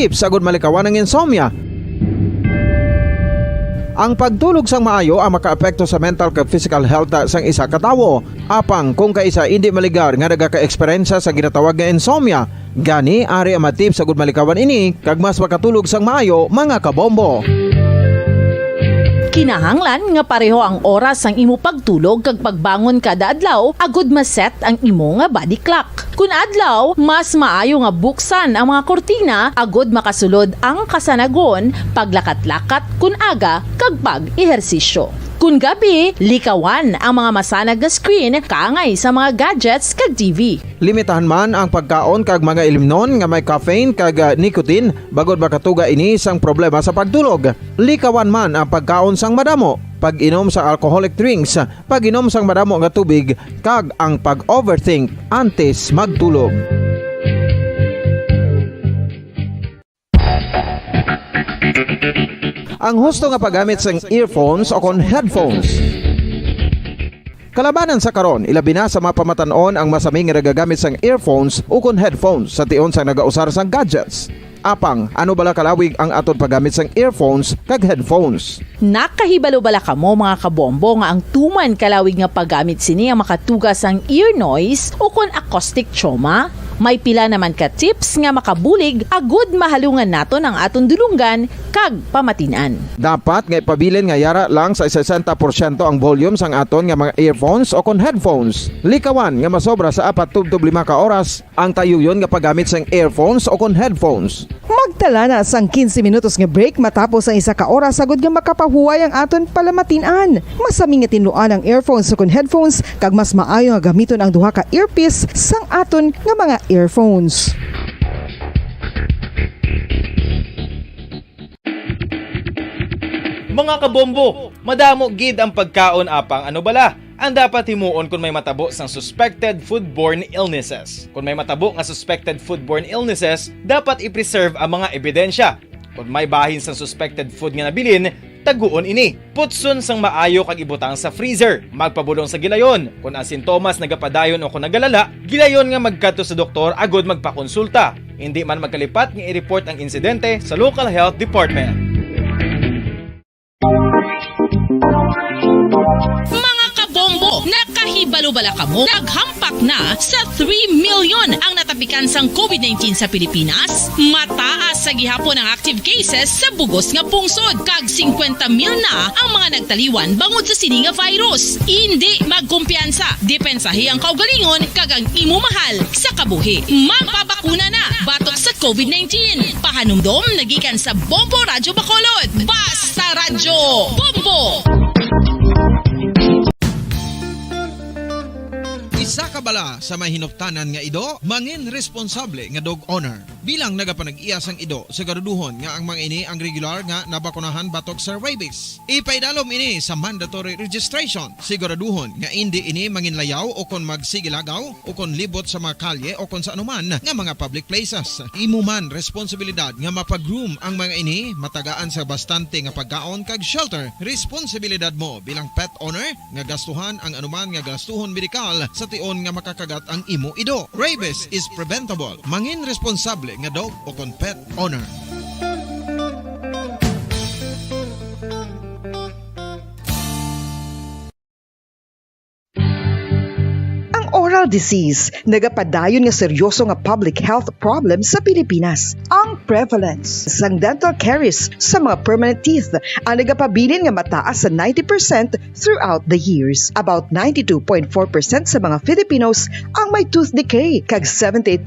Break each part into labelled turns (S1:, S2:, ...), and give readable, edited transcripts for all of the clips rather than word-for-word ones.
S1: tips sagud malikawan ang insomnia. Ang pagtulog sang maayo ang makaapekto sa mental kag physical health sang isa ka tawo. Apang kung kaisa hindi maligar nga nagaka-eksperyensya sa ginatawag nga insomnia, gani ari ang matip sagud malikawan ini kag mas makatulog sang maayo mga kabombo.
S2: Kinahanglan nga pareho ang oras ang imo pagtulog kag pagbangon kada adlaw agud maset ang imo nga body clock. Kun adlaw, mas maayo nga buksan ang mga kortina agud makasulod ang kasanagon, paglakat-lakat kun aga kag pag-ehersisyo. Kun gabi, likawan ang mga masanag na screen kaangay sa mga gadgets kag TV.
S1: Limitahan man ang pagkaon kag mga ilimnon nga may caffeine kag nicotine bagod makatuga ini sang problema sa pagtulog. Likawan man ang pagkaon sang madamo, pag-inom sa alcoholic drinks, pag-inom sang madamo nga tubig kag ang pag-overthink antes magtulog. Ang husto nga paggamit sang earphones o kon headphones. Kalabanan sa karon, ilabi na sa mapamatanon ang masaming nga nagagamit sang earphones o kon headphones sa tion sang nagausar sang gadgets. Apang, ano bala kalawig ang aton paggamit sang earphones kag headphones?
S2: Nakahibalo bala kamo mga kabombo nga ang tuman kalawig nga paggamit sini ang makatugas ang ear noise o kon acoustic trauma? May pila naman ka tips nga makabulig agud mahalungan naton ang aton dulunggan kag pamatinan.
S1: Dapat nga ipabilin nga yara lang sa 60% ang volume sang aton nga mga earphones o kon headphones. Likawan nga masobra sa 4 to 5 ka oras ang tayuyon nga paggamit sang earphones o kon headphones.
S3: Magtala na sang 15 minutos nga break matapos ang 1 ka oras sagud nga makapahuway ang aton palamatinan. Masami nga tinuan ang earphones o kon headphones kag mas maayo nga gamiton ang duha ka earpiece sang aton nga mga earphones.
S4: Mga kabombo, madamo gid ang pagkaon apang ano bala ang dapat himuon kung may matabo sang suspected foodborne illnesses. Kung may matabo nga suspected foodborne illnesses, dapat i-preserve ang mga ebidensya. Kung may bahin sang suspected food nga nabilin, taguon ini. Putson sang maayo kag ibutang sa freezer. Magpabulong sa gilayon. Kung ang sintomas nagapadayon o kung nagalala, gilayon nga magkadto sa doktor agud magpakonsulta. Hindi man magkalipat nga i-report ang insidente sa local health department.
S2: Mga kabombo, nakahibalo bala kamo? Naghampak na sa 3 million ang natapikan sang COVID-19 sa Pilipinas. Mataas sa gihapon ang active cases sa bugos nga pungsod. Kag 50 mil na ang mga nagtaliwan bangod sa sini nga virus. Hindi magkumpiyansa. Depensahi ang kaugalingon kag ang imo mahal sa kabuhi. Magpabakuna na batok sa COVID-19. Pahanumdom nagikan sa Bombo Radyo Bacolod. Basta Radyo Bombo!
S1: Isa ka bala sa may hinuptanan nga ido, mangin responsable nga dog owner. Bilang nagapanag-iyas ang ido, siguraduhon nga ang mga ini ang regular nga nabakunahan batok sa rabies. Ipaidalom ini sa mandatory registration. Siguraduhon nga hindi ini manginlayaw o kon magsigilagaw o kon libot sa mga kalye o kon sa anuman nga mga public places. Imo man responsibilidad nga mapag-groom ang mga ini, matagaan sa bastante nga pagkaon kag shelter. Responsibilidad mo bilang pet owner nga gastuhan ang anuman nga gastuhon medikal sa tion nga makakagat ang imo ido. Rabies is preventable. Mangin responsable nga dog o kon pet owner.
S3: Oral disease, nagapadayon nga seryoso nga public health problem sa Pilipinas. Ang prevalence sang dental caries sa mga permanent teeth ang nagapabilin nga mataas sa 90% throughout the years. About 92.4% sa mga Filipinos ang may tooth decay, kag 78%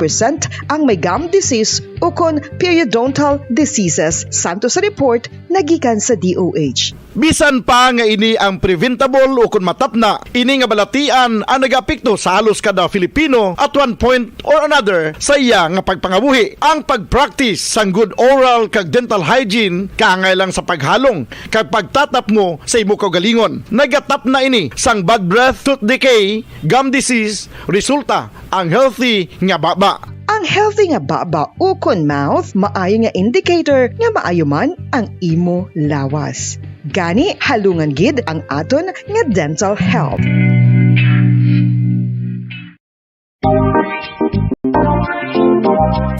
S3: ang may gum disease o kon periodontal diseases, santo sa report nagikan sa DOH.
S5: Bisan pa nga ini ang preventable o kung matapna, ini nga balatian ang nag-apekto sa halos kada Filipino at one point or another sa iya nga pagpangabuhi. Ang pag-practice sang good oral kag dental hygiene kaangay lang sa paghalong kag pagtatap mo sa imo kaugalingon. Nagatap na ini sang bad breath, tooth decay, gum disease, resulta ang healthy nga baba.
S3: Ang healthy nga baba o kon mouth, maayo nga indicator nga maayo man ang imo lawas. Gani halungan gid ang aton nga dental health.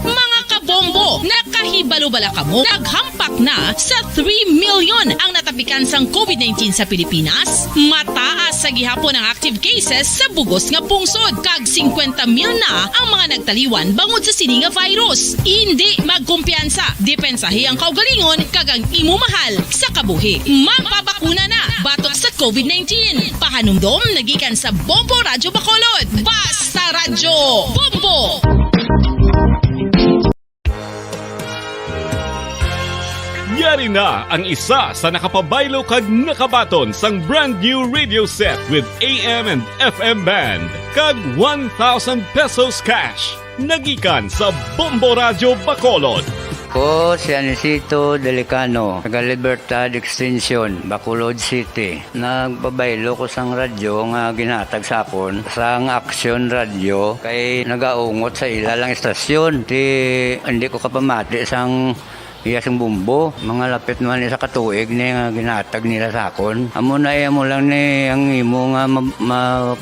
S2: Mga kabombo, Nakahibalo-bala ka mo. Naghampak na sa 3 million ang natapikan sang COVID-19 sa Pilipinas. Mataas sa gihapon ang active cases sa bugos nga pungsod. Kag 50 mil na ang mga nagtaliwan bangod sa sini nga virus. Hindi magkumpiyansa. Depensahi ang kaugalingon kag ang imo mahal sa kabuhi. Magpabakuna na batok sa COVID-19. Pahanumdom nagikan sa Bombo Radyo Bacolod. Basta Radyo Bombo!
S6: Yari na ang isa sa nakapabaylo kag nakabaton sang brand new radio set with AM and FM band kag 1,000 pesos cash. Nagikan sa Bombo Radyo Bacolod.
S7: Ko si Anisito Delicano, taga Libertad Extension, Bacolod City. Nagpabaylo ko sang radyo nga ginatag sa akon sang Action Radio kay nagaungot sa ilalang estasyon. Hindi ko kapamati sang iyasang bumbo, mga lapit naman sa katuig ni nga ginatag nila sa akon. Amo na mo lang ni ang imo nga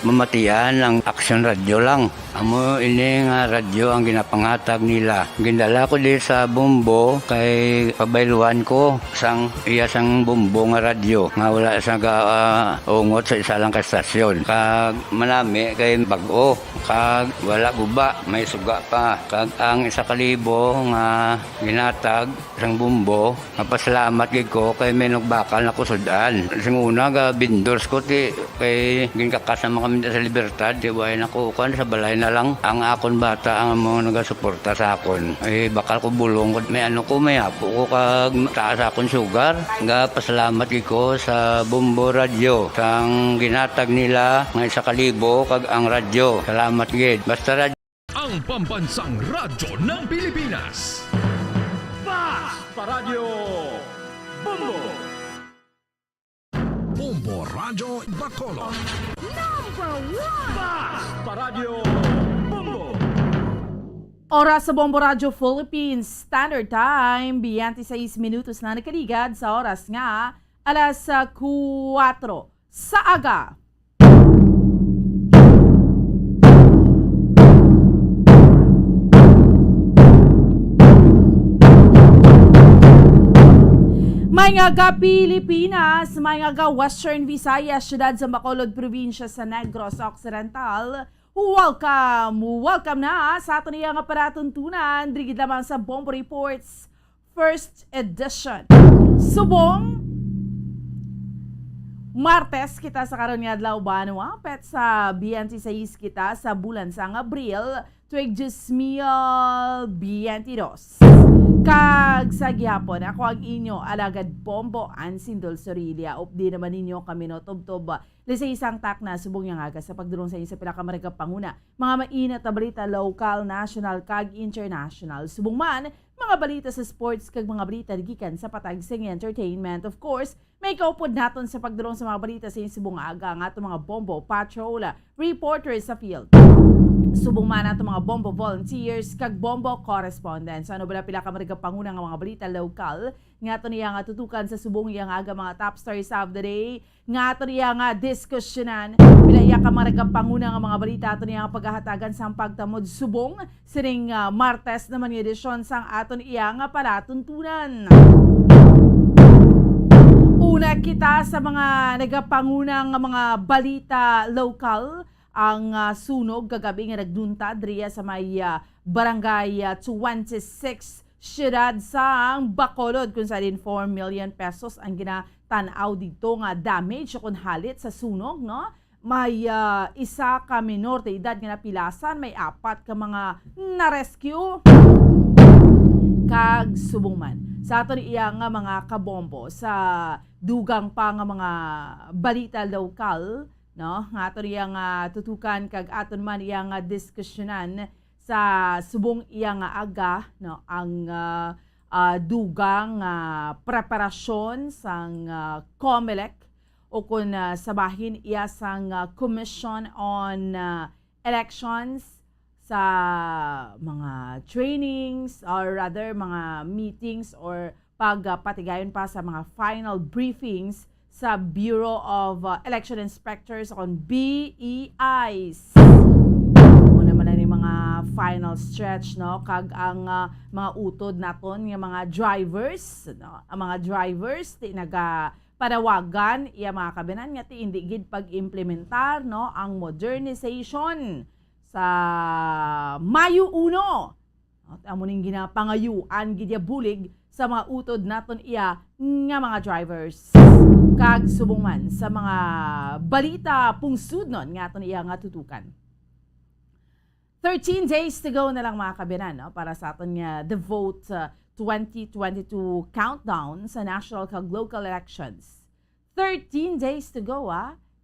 S7: mamatian ang Action Radio lang. Amo ini nga radyo ang ginapangatag nila. Gindala ko di sa bumbo kay pabayluan ko sang iyasang bumbo nga radyo nga wala sa ungot sa isa lang ka estasyon. Kag manami kay bag-o, kag wala guba, may suga pa. Kag ang 1,000 nga ginatag sang bumbo, napasalamat gid ko kay may nagbakal na kusudan. Sing una ga vendors ko ti kay ginkakasama kami sa Libertad, di way nako kan sa balay na lang ang akon bata ang mga nagasuporta sa akon. Eh bakal ko bulong may may apo ko kag taas akon sugar. Nga pasalamat gid ko sa Bombo Radio sang ginatag nila nga 1,000 kag ang radyo. Salamat gid. Basta radyo
S6: Ang pambansang radyo ng Pilipinas. Radyo Bombo. Bombo Radyo Bacolod. Radyo Bombo.
S8: Oras sa Bombo Radyo Philippines Standard Time, 26 minutos na nakaligad sa oras nga, alas 4 sa aga. May nga Pilipinas, may nga Western Visayas, syudad sa Bacolod, probinsya sa Negros Occidental. Welcome na sa ato niya nga paratuntunan, drigid lamang sa Bombo Reports First Edition. Subong Martes kita sa karon nga adlaw banwa pet sa BNT 6 kita sa bulan sang Abril tuig 2022. Kag sa gihapon, ako ang inyo alagad Bombo Ansindol Sorilia. Updi naman ninyo kami no tubtob. Lisa isang tak na subong yang aga sa pagdulong sa inyo sa pinakamarga panguna. Mga mainat na balita local, national, kag international. Subong man, mga balita sa sports kag mga balita gikan sa patag sing entertainment. Of course, may kaupod naton sa pagdulong sa mga balita sa inyo subong aga nga ato mga Bombo Patrol, reporters sa field. Subong man nato mga Bombo volunteers kag Bombo correspondents. Ano bala pila ka marga panguna nga mga balita local nga ato niya nga tutukan sa subong yang aga mga top stories of the day. Nga ato niya nga diskusyonan pila iya ka marga panguna nga mga balita ato niya nga paghahatagan sa pagtamod subong sining Martes naman yung edisyon sang aton iya nga palatuntunan. Una kita sa mga nagapangunang mga balita local. Ang sunog kagabi nga nagdunta driya sa may barangay 26 syudad sa Bacolod kung sa din 4 million pesos ang ginatanaw dito nga damage o kung halit sa sunog, no? May isa ka minor de edad nga napilasan, may 4 ka mga na-rescue kag subong man. Sa aton iya nga mga kabombo sa dugang pa nga mga balita local, no, nga aton iya nga tutukan kag aton man iya nga diskusyonan sa subong iya nga aga, no, ang dugang preparasyon sang COMELEC o kun sabahin iya sang Commission on Elections sa mga trainings or rather mga meetings or pagpatigayon pa sa mga final briefings sa Bureau of Election Inspectors on BEIs. Ano naman na ni mga mga final stretch, no, kag ang mga utod naton nga mga drivers, no, ang mga drivers ti naga panawagan iya mga kabinan nga ti indi gid pag-implementar, no, ang modernization sa Mayo 1. Amo ning ginapangayuan gid ya bulig sa mga utod naton iya nga mga drivers. Kag subong man sa mga balita pungsud nun nga aton iya nga tutukan. 13 days to go na lang mga kabinan, no, para sa aton nga The Vote 2022 countdown sa national kag local elections. 13 days to go,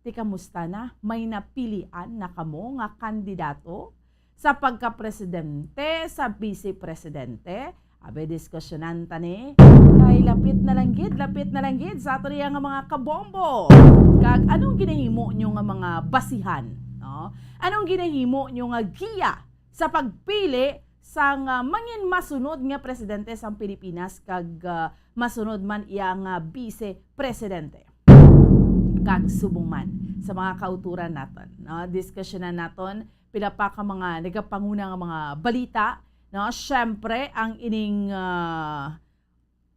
S8: Ti kamusta na? May napilian na kamo nga kandidato sa pagka-presidente, sa vice-presidente? Abe, diskusyonan tani. Kay lapit na lang gid sa ato niya nga mga kabombo. Kag anong ginahimo nyo nga mga basihan? No? Anong ginahimo nyo nga giya sa pagpili sa mangin masunod nga presidente sa Pilipinas kag masunod man iya nga vice-presidente? Kag subong man sa mga kauturan naton, no? Diskusyonan naton pila pa ka mga nagapanguna nga mga balita, no? Syempre ang ining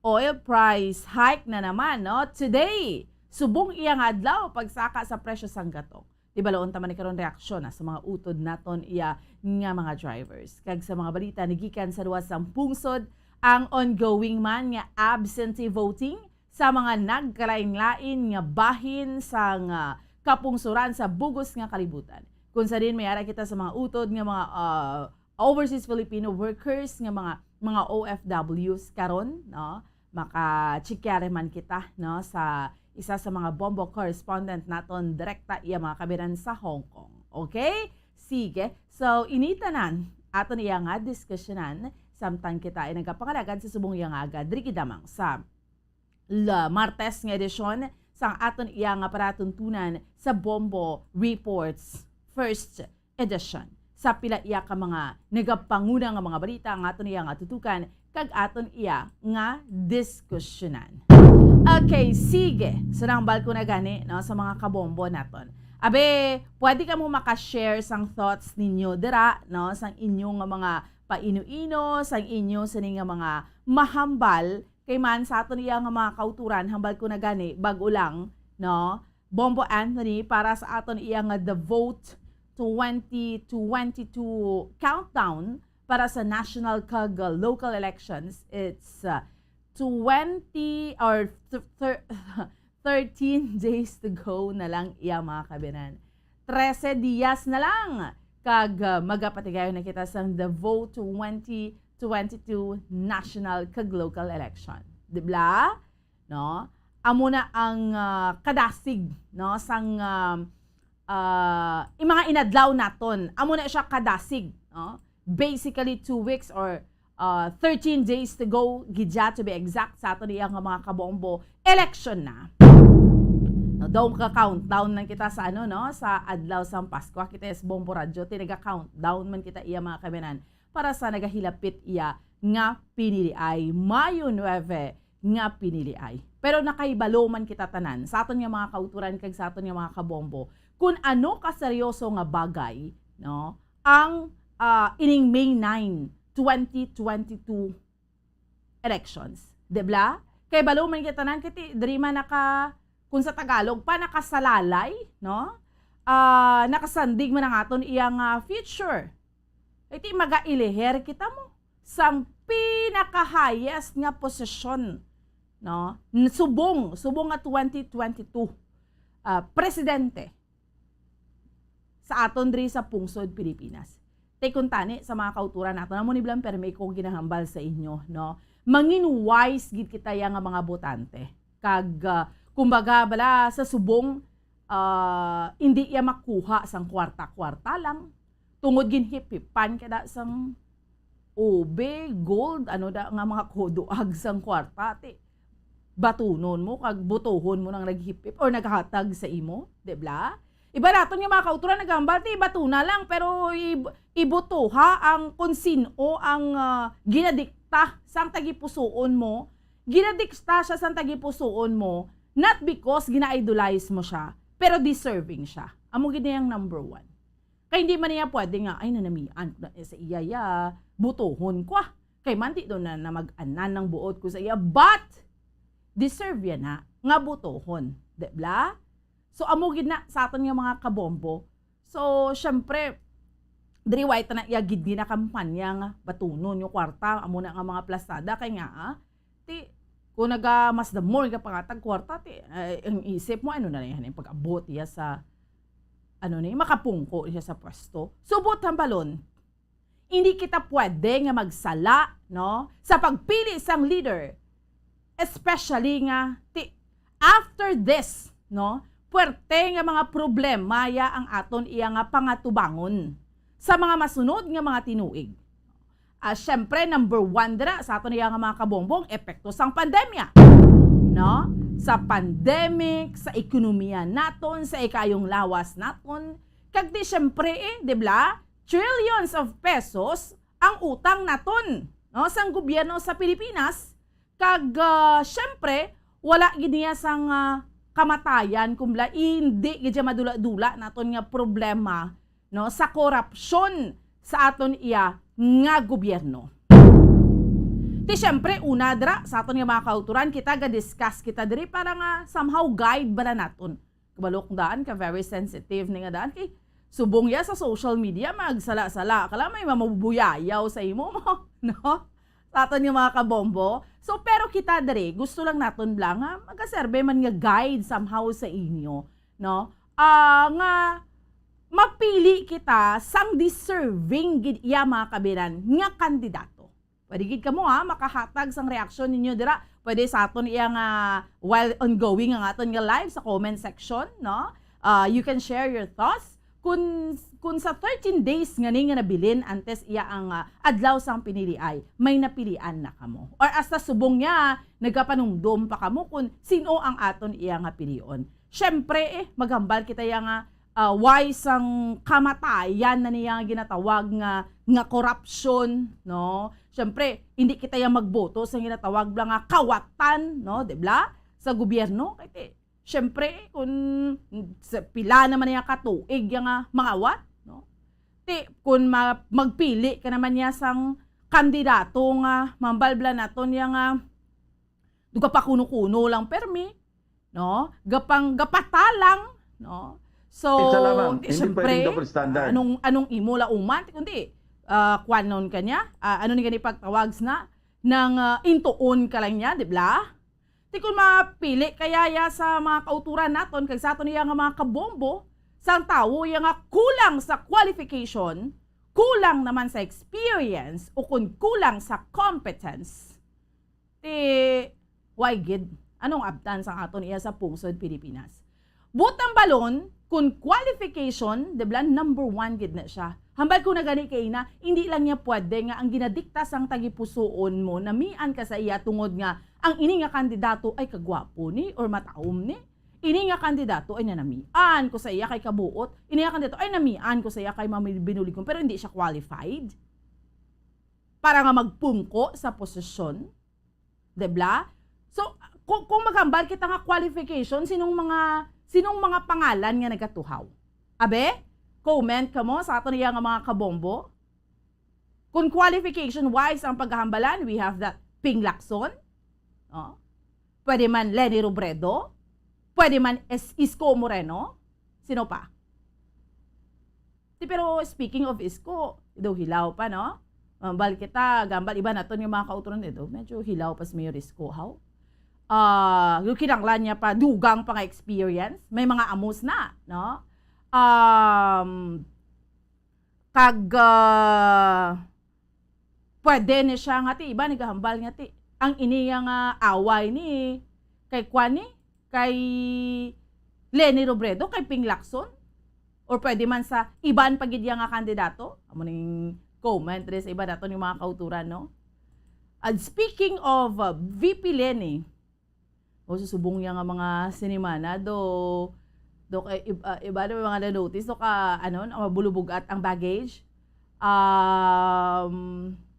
S8: oil price hike na naman, no? Today, subong iyang adlaw pagsaka sa presyo sang gatok. Di ba laon ta man ni karon reaksyon sa mga utod naton iya nga mga drivers. Kag sa mga balita nagikan sa luwas sang pungsod ang ongoing man nga absentee voting sa mga nagkalain-lain nga bahin sa kapungsuran sa bugos nga kalibutan. Kung sa din may ara kita sa mga utod nga mga overseas Filipino workers nga mga OFWs karon, no, maka-chikyare man kita, no, sa isa sa mga bombo correspondent naton direkta iya mga kabiran sa Hong Kong. Okay? Sige. So initanan aton iya nga diskusyonan samtang kita ay nagapangalagan sa subong iya nga agad diri damang sa Martes nga edisyon sang aton iya nga paratuntunan sa Bombo Reports First Edition. Sa pila iya ka mga nagapanguna nga mga balita ang aton iya nga tutukan kag aton iya nga diskusyonan. Okay, sige. So nang balko na gani, no, sa mga kabombo naton. Abe, pwede ka mo makashare sang thoughts ninyo dira, no, sang inyong nga mga paino-ino, sang inyo sa nga mga mahambal kay man sa aton iya nga mga kauturan hambal ko na gani bag-o lang, no, Bombo Anthony para sa aton iya nga The Vote 2022 countdown para sa national kag local elections. It's 20 or 13 days to go na lang iya mga kabinan. 13 días na lang kag magapatigayon na kita sang The Vote 2022 national kag local election. Dibla? No? Amo na ang kadasig, no, sang mga inadlaw naton. Amo na siya kadasig, no? Basically 2 weeks or 13 days to go gidya to be exact sa ato niya nga mga kabombo election na. No, daw ka-countdown man kita sa ano, no, sa adlaw sang Pasko. Kita is Bombo Radio tinaga-countdown man kita iya mga kabinan para sa nagahilapit iya nga pinili ay Mayo 9 nga pinili ay. Pero nakaibalo man kita tanan sa aton nga mga kauturan kag sa aton nga mga kabombo kung ano kaseryoso nga bagay, no, ang ining May 9, 2022 elections. Dibla? Kay balo man kita tanan kiti diri man naka kung sa Tagalog pa nakasalalay, no? Nakasandig man ang aton iyang future. Iti maga-iliher kita mo sang pinaka-highest nga posisyon, no? Subong nga 2022 presidente sa aton diri sa pungsod Pilipinas. Tekon tani sa mga kauturan nato namo ni Blam permi ko ginahambal sa inyo, no? Mangin wise gid kita ya nga mga botante. Kag kumbaga bala sa subong hindi iya makuha sang kwarta-kwarta lang. Tungod ginhipipan kada sang ube, gold, ano da nga mga kodoag sang kwarta ti. Batunon mo kag butohon mo nang naghipip or naghatag sa imo, di ba? Iba naton nga mga kauturan nagambal ti batuna lang pero ibutuha ang kung sino ang ginadikta sang tagipusoon mo. Ginadikta siya sang tagipusoon mo not because gina-idolize mo siya, pero deserving siya. Amo gid yang number 1. Kaya hindi man niya pwede nga, ay nanamian ko na sa iya ya, butuhon ko kay man di doon na mag-anan ng buot ko sa iya, but deserve yan na nga butuhon, diba? So amugid na sa aton nga mga kabombo. So syempre diri white na iagid na kampanya nga batunon yung kwarta amo na nga mga plastada kay nga ti kung naga mas the more ka pangatag kwarta ti ang isip mo ano na yan yung pag-abot iya sa ano ni makapungko siya sa pwesto. Subot ang balon. Hindi kita pwede nga magsala no sa pagpili sang leader. Especially nga ti after this no puwerte nga mga problema ya ang aton iya nga pangatubangon sa mga masunod nga mga tinuig. Syempre, number 1 dira sa aton iya nga mga kabombong, epekto sang pandemya. No? Sa pandemic, sa ekonomiya naton, sa ikayong lawas naton, kag di syempre di ba? Trillions of pesos ang utang naton, no? Sang gobyerno sa Pilipinas, kag syempre, wala gid niya sang kamatayan kumbla hindi gid madula-dula naton nga problema no sa korupsyon sa aton iya nga gobyerno. Ti syempre una dra sa aton nga mga kauturan kita ga-discuss kita diri para nga somehow guide ba na naton. Kabalo kung daan ka very sensitive ni nga daan kay subong ya sa social media magsala-sala kala may mamubuyayaw sa imo mo no sa aton nga mga kabombo. So, pero kita dere, gusto lang naton blang nga magaserbe man nga guide somehow sa inyo, no? Nga mapili kita sang deserving gid iya mga kabiran nga kandidato. Pwede gid kamo makahatag sang reaksyon ninyo dira. Pwede sa aton iya nga while ongoing ang aton nga live sa comment section, no? You can share your thoughts kung sa 13 days nga ni nga nabilin antes iya ang adlaw sang pinili ay may napilian na kamo or hasta subong niya nagapanumdum pa kamo kung sino ang aton iya nga pilion. Syempre maghambal kita ya nga why sang kamatayan na niya ginatawag nga corruption, no? Syempre hindi kita ya magboto sa ginatawag blang nga kawatan, no, di ba? Sa gobyerno kay syempre, kung pila naman niya katuig yung mga wat, no? Kung magpili ka naman niya sang kandidato nga mambalbla naton yung duga pa kuno-kuno lang permi, no? Gapatalang, no? So, syempre, anong imo la uman, kundi, kwanon ka niya, ano ni ganit pagtawags na, ng intuon ka lang niya, di ba? Di kung mapili kaya ya sa mga kauturan naton kag sa aton niya nga mga kabombo sang tawo ya nga kulang sa qualification, kulang naman sa experience o kung kulang sa competence. Why gid? Anong abtan sang aton iya sa pungsod Pilipinas? Butang balon kung qualification, di ba, number 1 gid na siya. Hambal ko na gani kay na, hindi lang niya pwede nga ang ginadikta sang tagipusoon mo, namian ka sa iya tungod nga ang ini nga kandidato ay kagwapo ni or mataom ni. Ini nga kandidato ay nanamian ko sa iya kay kabuot. Ini nga kandidato ay namian ko sa iya kay mamibinulig ko pero hindi siya qualified para nga magpungko sa posisyon. Diba? So, kung maghambal kita nga qualification, sinong mga pangalan nga nagatuhaw? Abe? Comment ka mo sa ato niya nga mga kabombo. Kung qualification-wise ang paghahambalan, we have that Ping Lacson. Oh. Pwede man Leni Robredo. Pwede man Isko Moreno. Sino pa? Pero speaking of Isko, ito hilaw pa, no? Bal kita, gambal, iba na to yung mga kauturan dito. Medyo hilaw pa si Mayor Isko. How? Yung kinanglan niya pa, dugang pa nga experience. May mga amos na, no? Pwede ni siya nga ti, iba nagahambal nga ti. Ang iniyang away ni kay Kwani, kay Leni Robredo, kay Ping Lacson, or pwede man sa iban pagidya nga kandidato. Amo ning comment rin sa iba dato yung mga kauturan, no? Speaking of VP Leni, susubong niya nga mga sinimana, iba na mga na-notice, bulubog at ang baggage.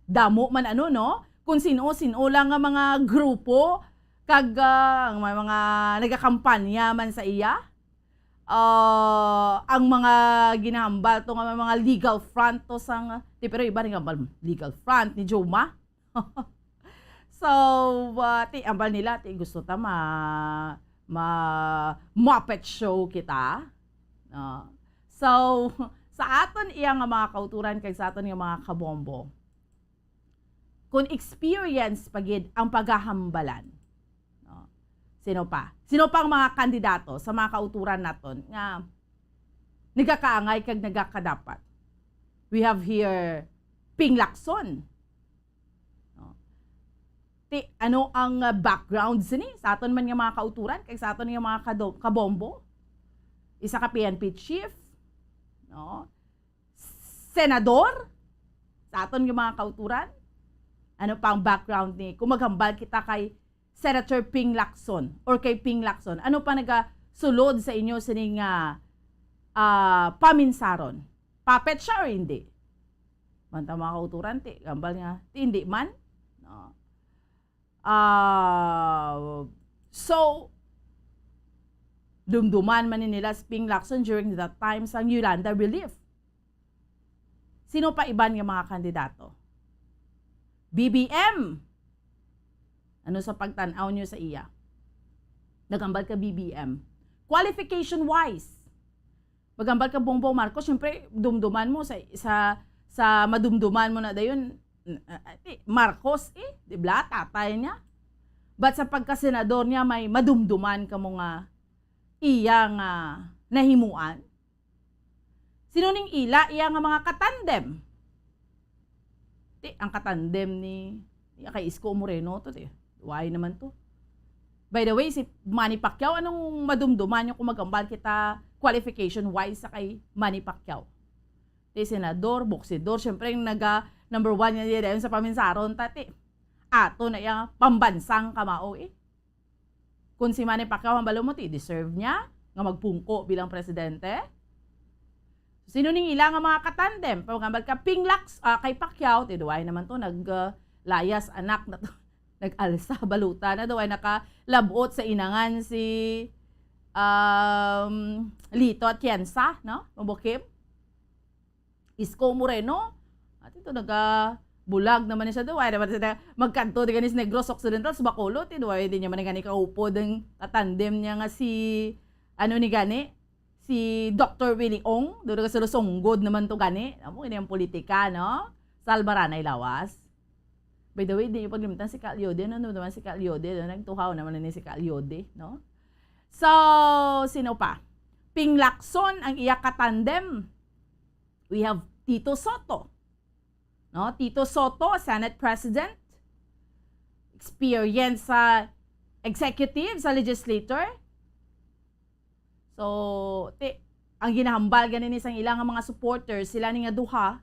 S8: Damo man no? Kung sino lang nga mga grupo, kag mga nagakampanya man sa iya. ang mga ginahambal to nga mga legal front to sang pero iba rin hambal legal front ni Joma. So, ti ambal nila ti gusto ta Muppet show kita. So, sa aton iya nga mga kauturan kay sa aton nga mga kabombo. Kung experience pagid ang paghahambalan. Sino pa? Sino pang mga kandidato sa mga kauturan naton nga nagakaangay kag nagakadapat? We have here Ping Lacson. Ano ang background sini sa aton man nga mga kauturan kay sa aton nga mga kabombo? Isa ka PNP chief, no? Senador sa aton nga mga kauturan. Ano pa ang background ni kung maghambal kita kay Senator Ping Lacson or kay Ping Lacson, ano pa nagasulod sa inyo sining paminsaron? Puppet siya or hindi? Manta mga kauturan, gambal nga, hindi man. No. So, dumduman man nila si Ping Lacson during that time sa Yolanda Relief. Sino pa iban nga mga kandidato? BBM. Ano sa pagtanaw nyo sa iya? Nagambal ka BBM. Qualification-wise, magambal ka Bongbong Marcos, syempre, dumduman mo sa madumduman mo na dayon, Marcos, di ba? Tatay niya. But sa pagkasenador niya, may madumduman ka mo nga iyang nahimuan. Sino ning ila? Iya nga mga katandem. Ang katandem ni kay Isko Moreno to, why naman to? By the way, si Manny Pacquiao, anong madumduman yung kung magambal kita qualification-wise sa kay Manny Pacquiao? Senador, boksidor, syempre yung number 1 niya dahil sa paminsaron, tati. Ato na yung pambansang kamao Kung si Manny Pacquiao ang balo mo, deserve niya nga magpungko bilang presidente. Sino ning ilang mga katandem? Pagambal ka Ping Lacs kay Pacquiao, duway naman to naglayas anak na to. Nag-alsa baluta na duway nakalabot sa inangan si Lito at Kiensa, no? Mabukim. Isko Moreno. At ito bulag naman siya duway naman siya magkanto di ganis Negros Occidental sa Bacolod, duway din niya man gani kaupo ding katandem niya nga si ni gani si Dr. Willie Ong, doon ka sunggod naman to gani. Amo ini ang politika, no? Sa Albaranay Lawas. By the way, di yung paglimutan si Calyode, no? Naman si Calyode, no? Nagtuhaw naman ni si Calyode, no? So, sino pa? Ping Lacson, ang iya katandem. We have Tito Soto. No? Tito Soto, Senate President. Experience sa executive, sa legislator. So, ang ginahambal ganin isang ilang mga supporters, sila ni nga duha,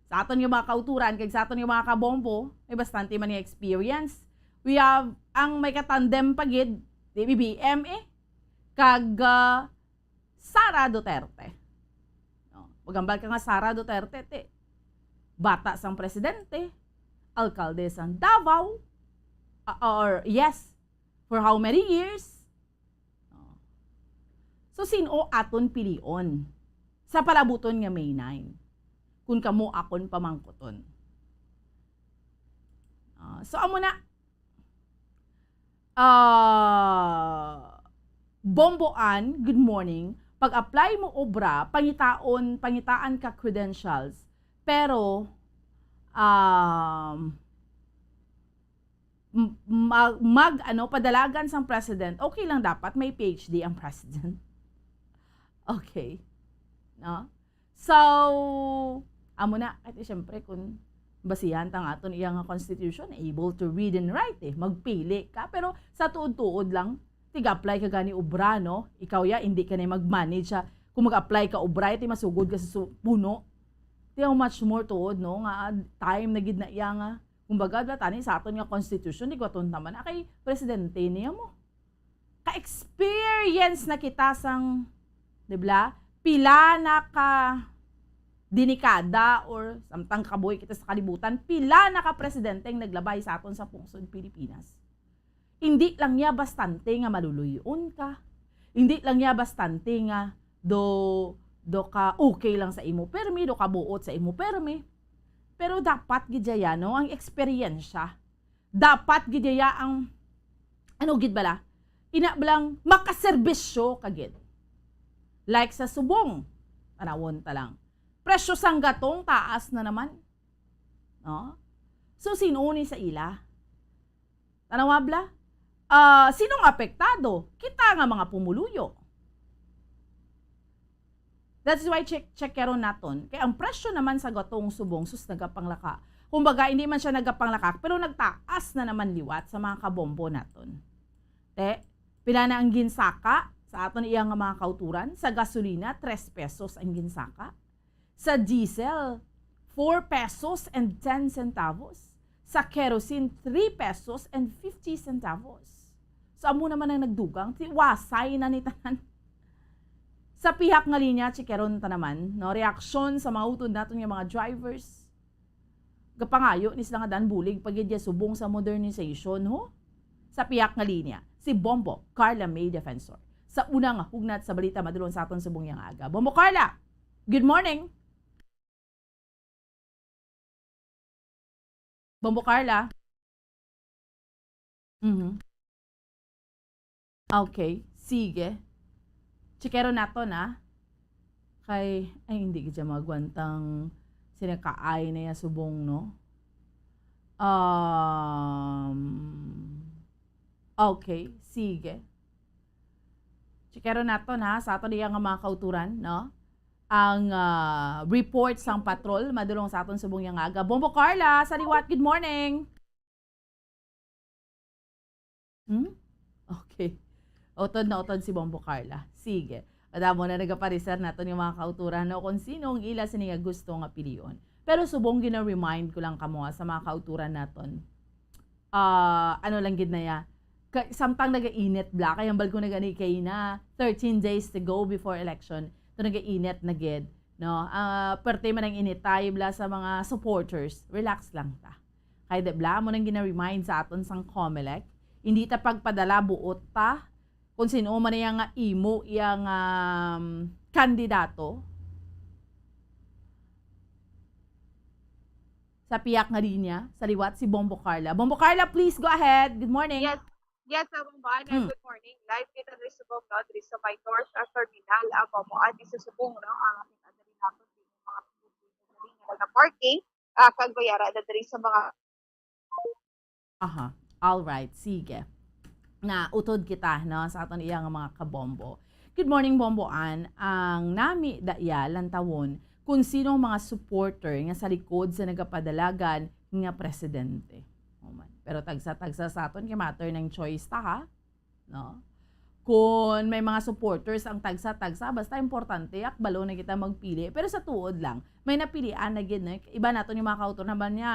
S8: sa aton yung mga kauturan, kag sa aton yung mga kabombo, may bastante man yung experience. We have, ang may katandem pagid, BBM kag Sara Duterte. No, magambal ka nga Sara Duterte, bata sang presidente, alkalde sang Davao, or yes, for how many years? So, sino aton pilion sa palabuton nga May 9? Kung kamo akon pamangkoton. So, amo na. Bomboan, good morning. Pag-apply mo obra, pangitaan ka credentials. Pero, padalagan sang president, okay lang dapat may PhD ang president. Okay. No? So, amo na, at siyempre, kung basihan tang aton iyang constitution, able to read and write, magpili ka. Pero sa tuod-tuod lang, tiga-apply ka gani obra, no? Ikaw hindi ka na mag-manage siya. Kung mag-apply ka obra, masugod ka sa puno. How much more tuod, no? Nga, time na gid na iya nga. Kumbaga, tani sa aton nga constitution, di ko aton naman, kay presidente niya mo. Ka-experience na kita sang, diba? Pila na ka dinikada or samtang kaboy kita sa kalibutan, pila na ka presidente ang naglabay sa aton sa pungsod Pilipinas. Hindi lang niya bastante nga maluluyon ka. Hindi lang niya bastante nga do ka okay lang sa imo permi, do ka buot sa imo permi. Pero dapat gidya no ang experience. Dapat gidya ang ano gid bala? Ina blang makaserbisyo kagid. Like sa subong, anawon ta lang. Presyo sang gatong taas na naman. No? So sino ni sa ila? Tanawabla? Sinong apektado? Kita nga mga pumuluyo. That's why check karon naton. Kaya ang presyo naman sa gatong subong sus nagapanglaka. Kumbaga hindi man siya nagapanglaka pero nagtaas na naman liwat sa mga kabombo naton. Pila na ang ginsaka sa aton iyang mga kauturan. Sa gasolina 3 pesos ang ginsaka. Sa diesel 4 pesos and 10 centavos. Sa kerosene 3 pesos and 50 centavos. So amo naman ang nagdugang, wasay na ni tanan. Sa pihak nga linya, chikeron ta naman, no, reaksyon sa mautod naton yung mga drivers. Gapangayo ni sila nga dan bulig pagidya subong sa modernization, ho? Sa pihak nga linya, si Bombo Carla May Defensor. Sa unang hugnat sa balita madulong sa aton subong yang aga. Bombo Carla, good morning! Bombo Carla? Okay, sige. Chikero nato na. Kay, ay hindi kita magwantang sinakaay na ya subong, no? Okay, sige. Chikero nato na sa ato niya nga mga kauturan, no? Ang report sang patrol, madulong sa aton subong yang aga. Bombo Carla, sa liwat, good morning! Okay. Otod na otod si Bombo Carla. Sige. Adamo na nagaparisar nato yung mga kauturan no kung sino ang ila siniya gusto nga piliyon. Pero subong gina-remind ko lang kamo sa mga kauturan naton. Ano lang gid na ya. Samtang nagainit bla kay ambal ko nagani kay na 13 days to go before election. To nagainit na gid, no. Perte man ang init tayo bla sa mga supporters. Relax lang ta. Kay de bla mo nang gina-remind sa aton sang COMELEC. Hindi ta pagpadala buot ta kung sino man yang imo yang kandidato sa piyak nga linya sa liwat si Bombo Carla. Bombo Carla, please go ahead. Good morning.
S9: Yes, Bomboan. Good morning. Live kita rin sa Bombo, rin sa may North Terminal, Bomboan, isa subong, no, ang ating adali natin din yung mga pinagdali na parking, kagbayara na rin sa mga
S8: All right, sige. Na utod kita no sa aton iyang mga kabombo. Good morning Bomboan. Ang nami daya lantawon kung sino mga supporter nga sa likod sa nagapadalagan nga presidente. Pero tagsa-tagsa sa aton kay matter ng choice ta ha. No? Kung may mga supporters ang tagsa-tagsa basta importante akbalo na kita magpili. Pero sa tuod lang, may napilian na gid no? Iba naton yung mga kautor naman niya.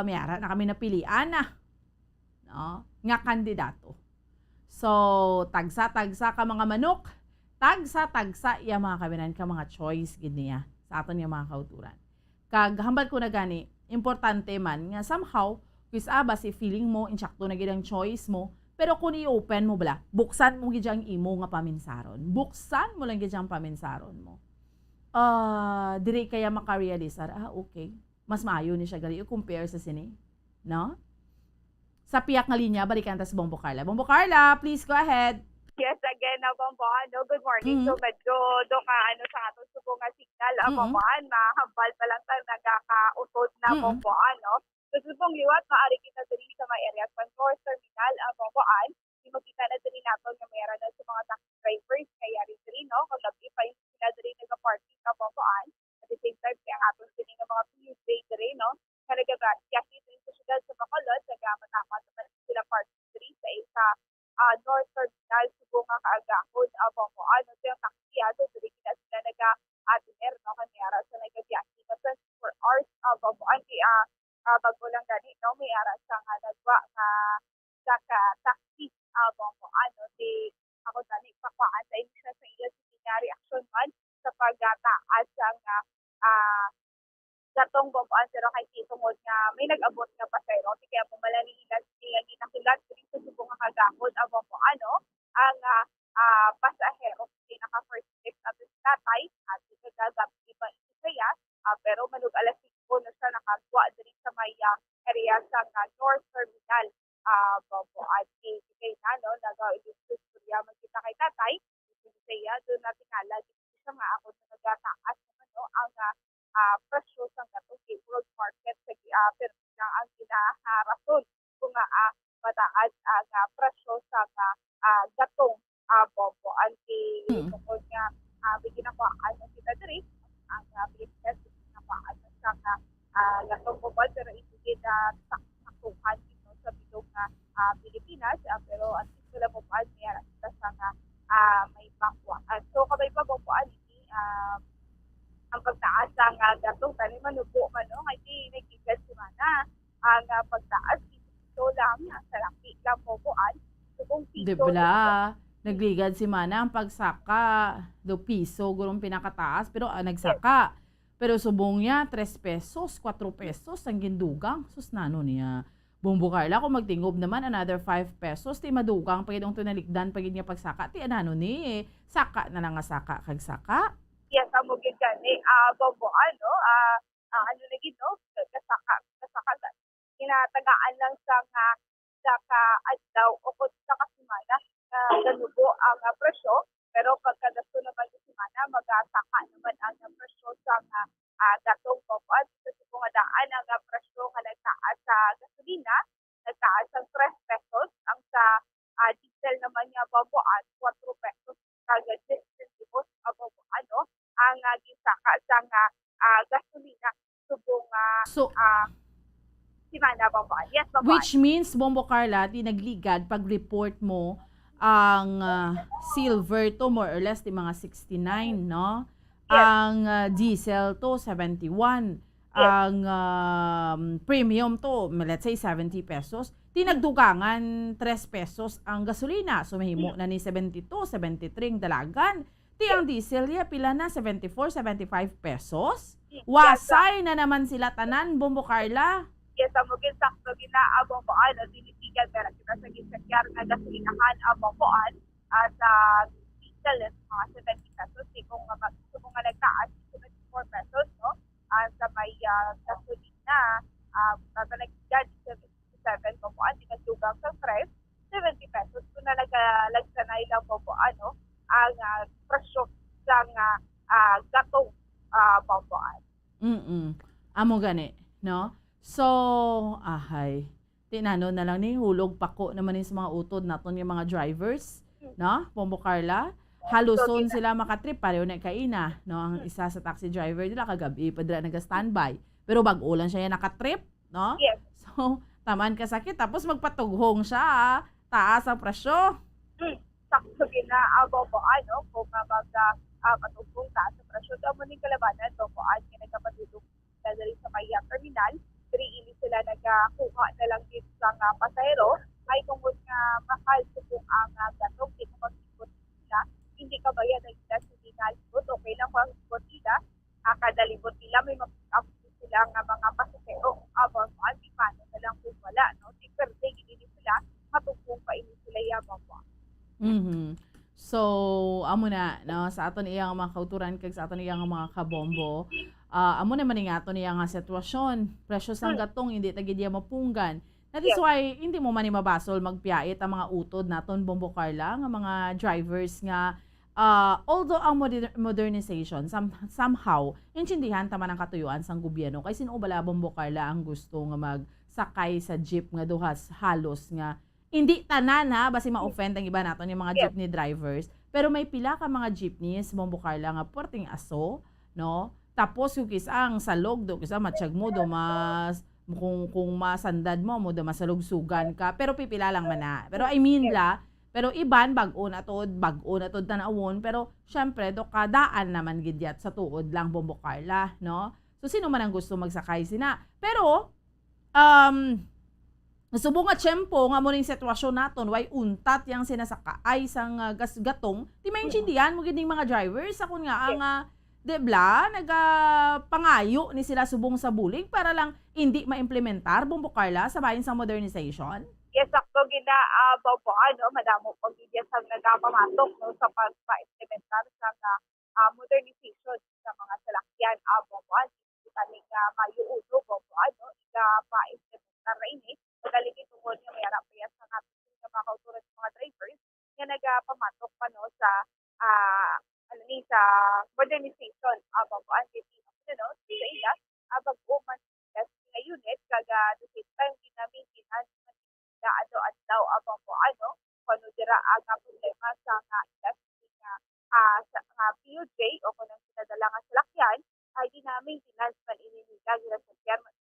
S8: Mayara na kami napilian na. No? Nga kandidato. So, tagsa-tagsa ka mga manok, tagsa-tagsa iya mga kabinan ka mga choice gid niya sa aton nga mga kauturan. Kag hambal ko na gani, importante man nga somehow kis aba si feeling mo insakto na gid ang choice mo, pero kung i-open mo bala, buksan mo gid ang imo nga paminsaron. Buksan mo lang gid ang paminsaron mo. Diri kaya makarealisar, okay. Mas maayo ni siya gali compare sa sini, no? Sa piyak nga linya, balikan ta si Bombo Carla. Bombo Carla, please go ahead.
S9: Yes, again, Bomboan. No, good morning. So, medyo do ka sa ato subong nga signal, Bomboan, mahambal pa lang tayo nagkakautod na Bomboan, no? So, subong liwat, maaari kita dali sa mga areas ng North Terminal, Bomboan. Di makita na dali nato nga mayroon na sa mga taxi drivers, kaya rin, no? Kung labi pa yung sila dali nag-parking na Bomboan. At the same time, kaya ato sila ng mga Tuesday rin, no? Kaya rin sa syudad sa Bacolod, nagmatapad naman sila parking rin sa isa North Terminal, subong nga kaagahon, Bomboan. So yung taxi, dali kita sila nag-atiner, no? Kanyara sa nag-biyahe na 24 hours, Bomboan. Kaya bago lang gani, no? May ara sa nga nagwa nga taxi, Bomboan, no? Di ako gani, pakwaan sa inyo sa iya sa reaction man sa pagtaas ang gatong Bomboan, pero kay titungod nga may nag-abot nga pasayro, kaya pumalanilan siya ginakulat rin sa subong nga kagahon, Bomboan, no? Ang North Terminal. Bobo at kay na no nag-istorya magkita kay tatay saya doon natin kala siya nga ako na nagataas naman no ang presyo sa gatong world market sa pero na ang kinaharason kung mataas ang presyo sa gatong bobo at tungkol nga biginakuhaan ng kita diri ang Pilipinas biginakuhaan sa gatong bobo pero hindi na sakuhan sa bilog na Pilipinas pero at least wala mo pa niya kita sa may pangkuhaan. So kabay pa po ini ang pagtaas ng gatong tani manubo man no ngay nagigad si mana ang pagtaas dito lang sa laki lang po subong piso.
S8: Dibla, nagligad si Mana ang pagsaka. 2 piso gurong pinakataas pero nagsaka. Pero subong niya 3 pesos, 4 pesos ang gindugang. Sus nano niya. Bumbo Carla, kung magtingob naman, another 5 pesos, ti madugang, pagidong tunalikdan, pagid niya pagsaka, ti anano ni, saka na lang nga saka, kag saka.
S9: Yes, amo gid gani, bobo, ano na gid, no, kasaka, kinatagaan lang sa adlaw, o kung sa kasimana, ganubo ang presyo, pero pagkadasto naman sa simana, magasaka naman ang presyo sa gatong bobo, at sa daan ang presyo nga nagtaas sa gasolina, nagtaas ang 3 pesos, ang sa diesel naman niya bobo at 4 pesos kagad centimos bobo ano ang gisaka sa gasolina subong simana bobo. Yes, bobo.
S8: Which means, Bombo Carla, tinagligad pag-report mo ang silver to more or less di mga 69, no?
S9: Yes.
S8: Ang diesel to 71.
S9: Yes.
S8: Ang premium to, let's say 70 pesos. Tinagdugangan 3 pesos ang gasolina. So mahimo na ni 72, 73 ang dalagan. Ti ang diesel niya pila na 74, 75 pesos. Wasay na naman sila tanan, Bombo Carla.
S9: Yes, amo gid sakto ginaabong poan at dinitigan pero kita sa gisakyar nga gasolinahan abong poan sa diesel mga 70 pesos kung nga nagtaas 74 pesos no sa may gasolina tatalagyan 77 po poan tinagdugang sa price 70 pesos kung na nagsanay lang po ano ang presyo sa gatong poan.
S8: Amo gani, no? So, tinano na lang ni hulog pako naman sa mga utod naton yung mga drivers, no? Bombo Carla, haluson sila makatrip pareho na kaina, no? Ang isa sa taxi driver nila kagabi pa dira naga-standby. Pero bag-o lang siya nakatrip, no?
S9: Yes.
S8: So, taman kasakit tapos magpatughong siya, taas ang presyo.
S9: Sakto ginaabong po ano kung patugong taas sa presyo daw mo ning kalabanan po an kinagapatulog dali sa Maya Terminal. Ini sila nagakuha na lang dito sa pasahero ay tungkol nga mahal subong ang gatong di ko mag-ikot sila hindi ka bayad na sila sa dinalibot okay lang kung ang nila kadalibot nila may mag-up sila nga mga pasahero abang di paano na lang kung wala no di perde hindi sila matugong pa ini sila yabang po.
S8: So, amo na, no, sa aton iyang mga kauturan kag sa aton iyang mga kabombo, amo naman nga aton iyang sitwasyon. Presyo sang gatong hindi tagid iya mapunggan. That is why hindi mo man mabasol magpiyait ang mga utod naton Bombo Carla nga mga drivers nga although ang modernization somehow intindihan taman ang katuyuan sang gobyerno kay sino bala Bombo Carla ang gusto nga magsakay sa jeep nga duhas halos nga hindi tanan ha, basi ma-offend ang iba naton yung mga jeepney drivers. Pero may pila ka mga jeepneys, Bombo Carla, nga puwerteng aso, no? Tapos yung kisang salog, do kisa matsyag mo, do mas, kung masandad mo masalugsugan ka. Pero pipila lang man na. Pero I mean pero iban, bago na to tanawon. Pero syempre, do kadaan naman gidyat sa tuod lang, Bombo Carla, no? So sino man ang gusto magsakay sina. Pero, subong nga tiyempo nga mo ning sitwasyon naton why untat yang sinasakaay sang gatong di maintindihan mo gid ning mga drivers akon nga ang debla pangayo ni sila subong sa bulig para lang hindi maimplementar Bombo Carla sa bahin sang modernization.
S9: Yes, sakto ginaabaw po ano madamo pag sa nagapamatok no sa pagpa-implementar sa modernization sa mga salakyan abo po tani nga mayuuno po ano pa-implementar ra ini Magaling tungod nga may arap-payas sa mga kauturan sa mga drivers nga nagapamatok pa no sa sa modernization aba po ang city no sa ila bag-o man sa unit kaga the same time ginamitan na adlaw aba po kuno dira ang problema sa industry sa PUJ o kung sinadala nga salakyan ay dinamitan man ininiga gira sa chairman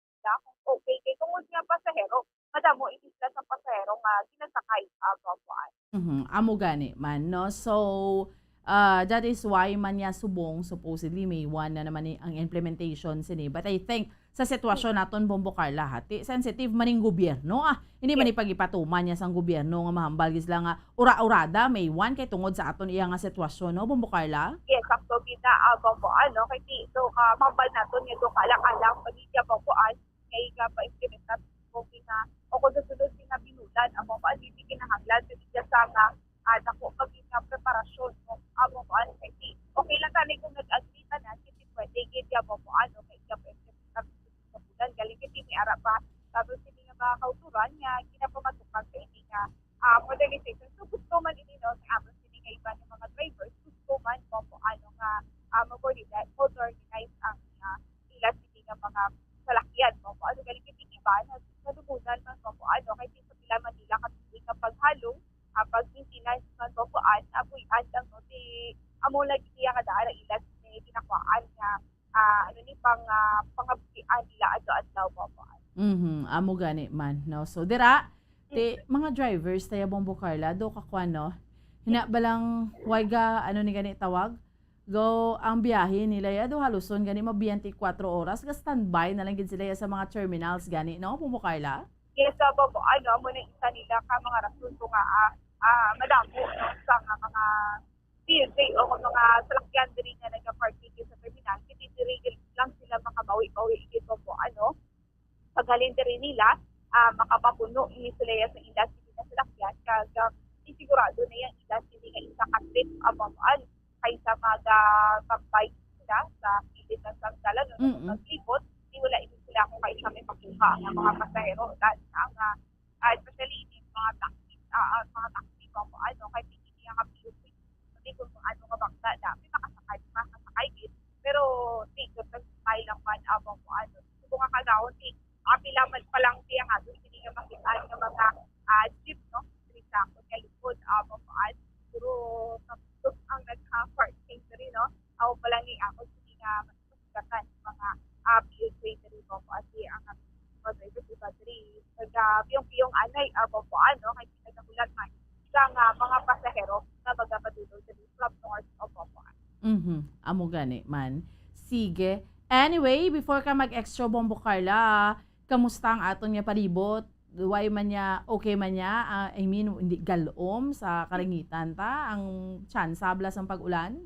S9: kung okay kay tungod nga pasahero madamo itisla sa pasahero nga ginasakay aba po
S8: Amo gani man, no? So, that is why man niya subong, supposedly May 1 na naman ang implementation sini. But I think, sa sitwasyon naton Bombo Carla, hati, sensitive maning gobyerno, hindi man ipagipatuman niya sang gobyerno nga mahambal gisla nga ura-urada, May 1, kay tungod sa aton iya nga sitwasyon, no, Bombo Carla?
S9: Yes, sakto kita Bombo kay dito mahambal naton nga do kalang-alang pagigya Bombo kay ka pa-implement kung na o kung susunod na binulan ang mga hindi kinahanglan sa nga dako maging preparasyon mo amo ko kay okay lang tani kung nag-agree ta na kasi pwede gid ya mo kay ka sa bulan galing kiti mi ara pa tapos hindi nga mga kauturan nga kinapamatukan sa ini nga modernization so gusto man ini no sa amo sini nga iba ng mga drivers gusto man mo nga modernize ang ila sini nga mga salakyan mo galing kiti iba na nadubunan man mo kay sa pila Manila kasi kapag halong pag maintenance man po apuy-an lang no di amo lagi siya kada ara ilas ni ginakuan nga pangabukian nila adlaw po
S8: Amo gani man, no? So, dira, mga drivers tayo Bombo Carla, do kakuan, no? Hina balang wayga, ni gani tawag? Go, ang biyahe nila ya, do haluson gani mabiyan 4 oras, ga standby na lang gid sila ya sa mga terminals gani, no? Bombo Carla?
S9: Yes, po mo na isa nila ka mga rason ko nga madamo no sa mga PJ o mga salakyan diri nga nagaparking sa terminal kiti diri lang sila makabawi-bawi igit po paghalin diri nila makapapuno ini sila sa industry na salakyan kaga isigurado na yan industry nga isa ka trip abamon kaysa magtampay sila sa pilit ng sagdalan no maglibot di wala ini sila kung kaysa may pakuha ng mga pasahero ang especially in mga taxi po kay hindi nga kapiyot hindi kung ano nga bangka dami makasakay gid pero tingod nagpay lang man abang po kung nga kagawon pila man pa lang siya nga doon hindi nga makita ng mga jeep no diri sa likod abang po puro tapos ang nagka-parking diri no aw pa lang ni ako hindi nga masugatan mga PUJ diri po kasi ang driver sa diri nagabiyong anay abang po kay nagabulan man mga pasahero na magapadulong sa from north of Papuan.
S8: Amo gani man. Sige. Anyway, before ka mag-extra Bombo Carla, kamusta ang aton nga palibot? Why man niya, okay man niya? I mean, hindi galom sa karingitan ta? Ang tsansa blas ang pag-ulan?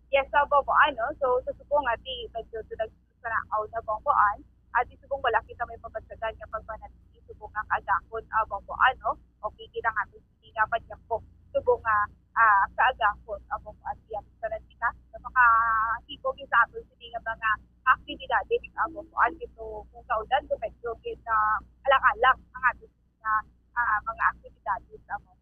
S9: Yes, Papuan. So, sa subong ati, medyo nagsusarakaw na Papuan. At isubong wala kita may pabagsagan nga pagpanatili subong ang agakon Papuan. Okay, kita nga nga pa niya po subong sa agakon abong asiyang sa kita na makahibog sa ato sa mga aktibidades abong ito kung kaudan so medyo kita alang-alang ang ato mga aktibidades abong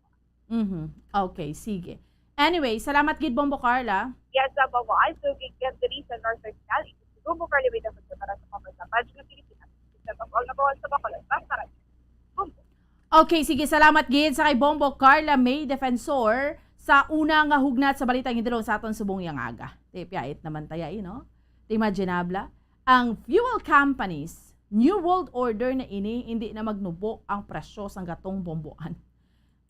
S8: Okay, sige. Anyway, salamat gid Bombo Carla.
S9: Yes, abong so gigyan diri sa North Terminal Bombo Carla with the para sa mga sa Pilipinas sa mga nabawan sa Bacolod para
S8: Okay, sige, salamat gid sa kay Bombo Carla May Defensor sa una nga hugnat sa balitang hidrong sa aton subong yang aga. Piyait naman taya no? Imaginabla, ang fuel companies, New World Order na ini, hindi na magnubo ang presyo sang gatong bomboan.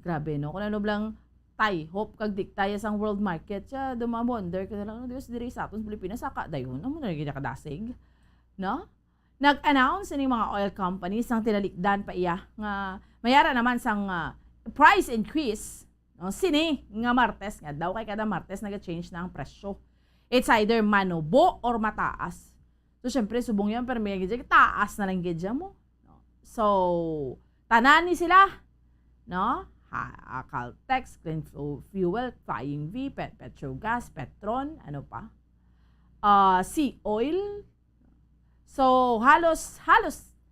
S8: Grabe no? Kung ano blang hope kag diktaya sang world market, siya dumamonder ka na lang, Diyos diri sa aton Pilipinas, saka dayon, naman na kadasig. No? Nag-announce ni mga oil companies ang tinalikdan pa iya nga mayara naman sang price increase no sini nga Martes nga daw kay kada Martes naga-change na ang presyo. It's either manubo or mataas. So syempre subong yan pero may gid taas na lang gid mo. No? So tanan ni sila no Caltex, Clean Fuel, Flying V, Petrogas, Petron, ano pa? Sea Oil. So halos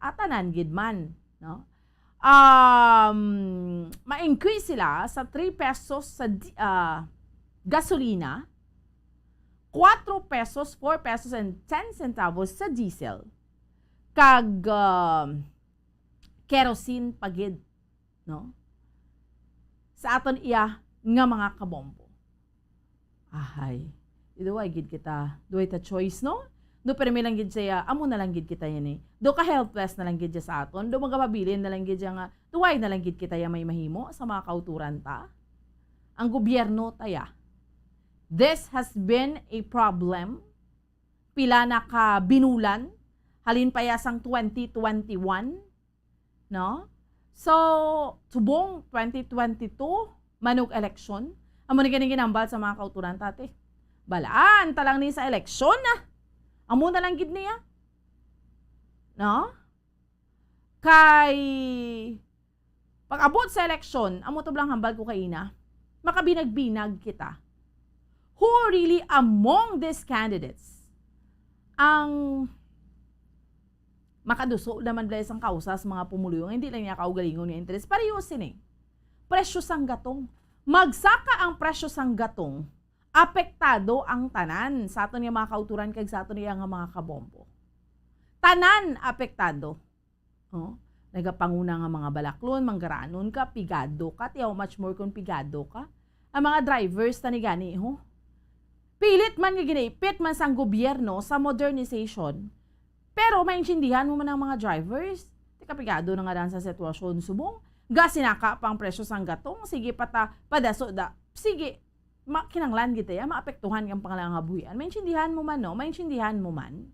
S8: atanan gid man, no? ma-increase sila sa 3 pesos sa gasolina, 4 pesos, 4 pesos and 10 centavos sa diesel, kag kerosene pagid, no? Sa aton iya nga mga kabombo. Ahay, iduway gid kita, duway ta choice, no? Do permi lang gid siya, amo na lang gid kita yan eh. Do ka helpless na lang gid sa aton, do magapabilin na lang gid nga, duway na lang gid kita ya may mahimo sa mga kauturan ta. Ang gobyerno taya. This has been a problem. Pila na ka binulan, halin pa yasang 2021, no? So, subong 2022, manug election, amo ni ganing ginambal sa mga kauturan tate. Balaan talang ni sa eleksyon na. Amo na lang gid niya. No? Kay pag-abot sa eleksyon, amo to blang hambal ko kay ina, makabinag-binag kita. Who really among these candidates ang makaduso naman blay sang kausa sa mga pumuluyong, hindi lang niya kaugalingon nga interest. Parehosin eh. Presyo sang gatong. Magsaka ang presyo sang gatong, apektado ang tanan sa aton nga mga kauturan kag sa aton nga mga kabombo. Tanan apektado. Oh, nagapanguna nga mga balaklon, manggaranon ka, pigado ka, tiyaw much more kung pigado ka. Ang mga drivers tani gani ho. Pilit man nga ginaipit man sang gobyerno sa modernization. Pero maintindihan mo man ang mga drivers. Di kapigado na nga dan sa sitwasyon subong. Gasinaka pang presyo sang gatong. Sige padaso da. Sige, kinanglan kita ya, maapektuhan yung pangalangabuhian. Maintindihan mo man, no? Maintindihan mo man.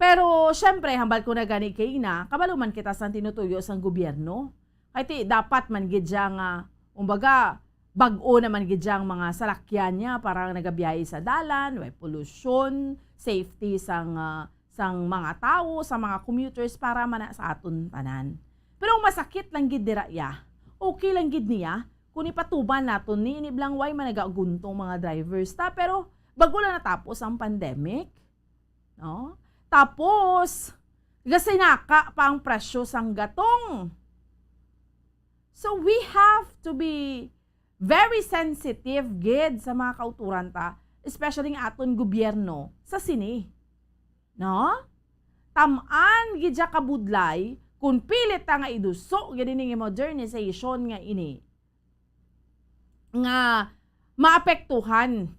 S8: Pero, syempre, hambal ko na gani kay na, kabalo man kita sa tinutuyo sang gobyerno. Kaya dapat man gidya nga, umbaga, bag-o naman gidyang mga salakyan niya para nagabiyahe sa dalan, may pollution, safety sang mga tao, sa mga commuters para man sa aton tanan. Pero masakit lang gid dira ya. Okay lang gid niya kung ipatuban naton ni iniblang way man nagaguntong mga drivers ta, pero bago lang natapos ang pandemic, no? Tapos gasinaka pa ang presyo sang gatong. So we have to be very sensitive gid sa mga kauturan ta, especially ng aton gobyerno sa sini. No? Tamaan gid ja kabudlay kung pilit ta nga iduso gid ning modernization nga ini. Nga maapektuhan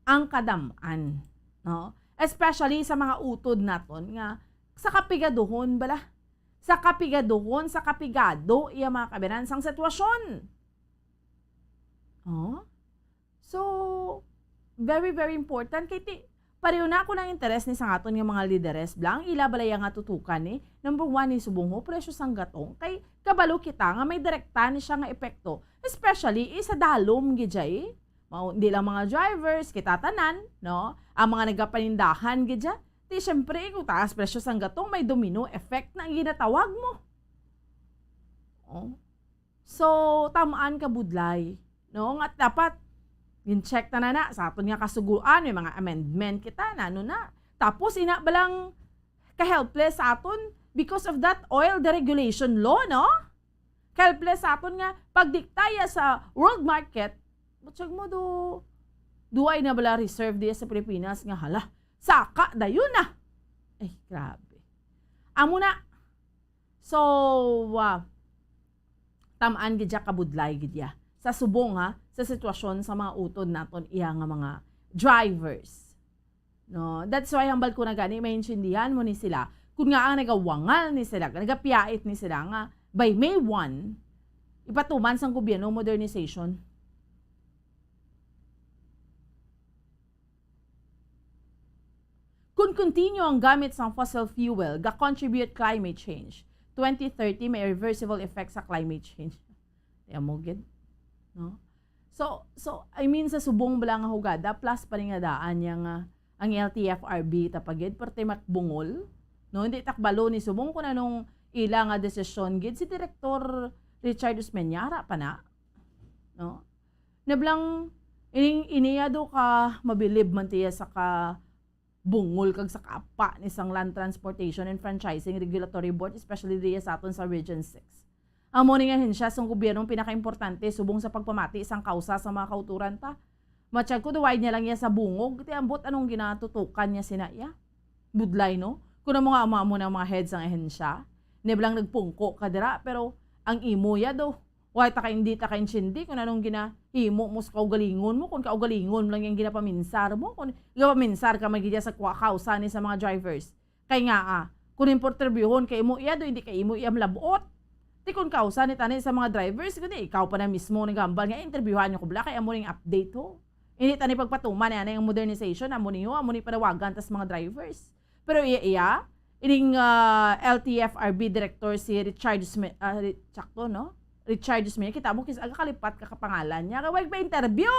S8: ang kadam-an, no? Especially sa mga utod naton nga sa kapigaduhon bala. Sa kapigaduhon, sa kapigado iya mga kabinansang sitwasyon. Oh? So, very, very important. Kaya pareho na ako ng interes ni sang aton ng mga lideres blang, ilabalaya nga tutukan eh. Number 1 ni subong presyo sang gatong. Kay kabalo kita nga may direkta ni siya nga epekto. Especially, sa dalom gidya eh. Hindi lang mga drivers, kita tanan, no? Ang mga nagapanindahan gidya. Di syempre, kung taas presyo sang gatong, may domino effect na ang ginatawag mo. Oh? So, tamaan ka budlay. No, nga dapat gin-check na sa aton nga kasuguran, may mga amendment kita na ano na. Tapos ina balang ka-helpless sa aton because of that oil deregulation law, no? Helpless sa aton nga pagdiktaya sa world market. Butsyag mo duay na bala reserve diya sa Pilipinas nga hala. Saka dayon na. Eh, grabe. Amo na. So, tamaan gid ja kabudlay gid ya. Sa subong sa sitwasyon sa mga utod naton iya nga mga drivers. No, that's why hambal ko na gani maintindihan mo ni sila kung nga ang nagawangal ni sila, nagapiyait ni sila nga by May 1 ipatuman sang gobyerno modernization. Kung continue ang gamit sang fossil fuel, ga-contribute climate change. 2030 may reversible effect sa climate change. Kaya mo gid. No? So I mean sa subong bala nga hugada plus pa rin nga daan yang ang LTFRB tapagid perti makbungol, no? Hindi takbalo ni subong kun anong ila nga desisyon gid si Director Richard Usmeñara pa na, no? Nablang iniya do ka mabilib man tiya sa ka bungol kag sa kapa ni sang Land Transportation and Franchising Regulatory Board, especially diya sa aton sa Region 6. Amo ni nga hensya sang gobyernong pinakaimportante subong sa pagpamati isang kausa sa mga kauturan ta. Matsyag ko duway niya lang niya sa bungog, iti ambot anong ginatutukan niya sinaya. Budlay no? Kung ang mga ama mo ng mga heads ang ehensya, niblang nagpungko kadira, pero ang imo ya do, why ta hindi ta kainchindi kung anong ginahimo mo sa kaugalingon mo, kung kaugalingon lang yung ginapaminsar mo, kung ginapaminsar ka magigya sa kausa ni sa mga drivers. Kaya nga kung importerbyuhon kay imo iya do, hindi kay imo iya malabot. Ti kung kausa ni tani sa mga drivers, kundi ikaw pa na mismo nagambal nga interbyuhan niyo ko bla kay amo ning update ho. Hindi tani pagpatuman na yung modernization, amo ni panawagan tas mga drivers. Pero ining LTFRB director si Richard Smith, Richard Smith, kita mo kis aga kalipat ka kapangalan niya, kawag ba interview?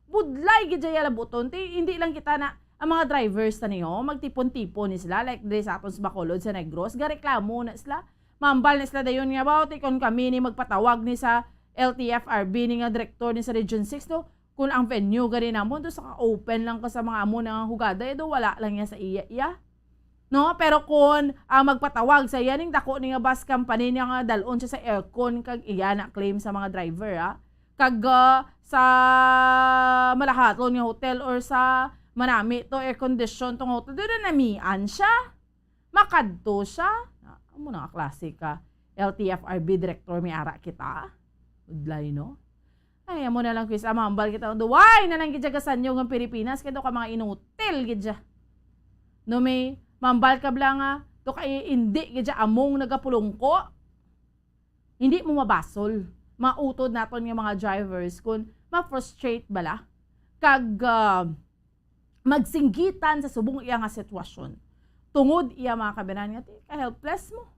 S8: Budlay gid jaya labuton, hindi lang kita na ang mga drivers taniyo magtipon-tipon ni sila like dre sa aton sa Bacolod sa Negros, gareklamo na sila. Mambal na sila dayon nga ba kon kami ni magpatawag ni sa LTFRB ni nga director ni sa Region 6 no, kung ang venue gari namon do sa open lang ka sa mga amo ng hugada do wala lang yan sa iya. No, pero kung magpatawag sa iya ning dako ni nga bus company niya nga dalon siya sa aircon kag iya na claim sa mga driver kag sa Malahatlon nga hotel or sa Manami to air condition tong hotel do na namian siya. Makadto siya. Amo na klase ka LTFRB director may ara kita. Udlay no. Ay amo na lang quiz mambal kita duway na lang gid gasan yo ng Pilipinas kay do ka mga inutil gid ja. No may mambal ka bla nga do kay hindi gid ja among nagapulungko. Hindi mo mabasol. Mautod naton nga mga drivers kun ma-frustrate bala kag magsinggitan sa subong iya nga sitwasyon. Tungod iya mga kabanan nga ka-helpless mo.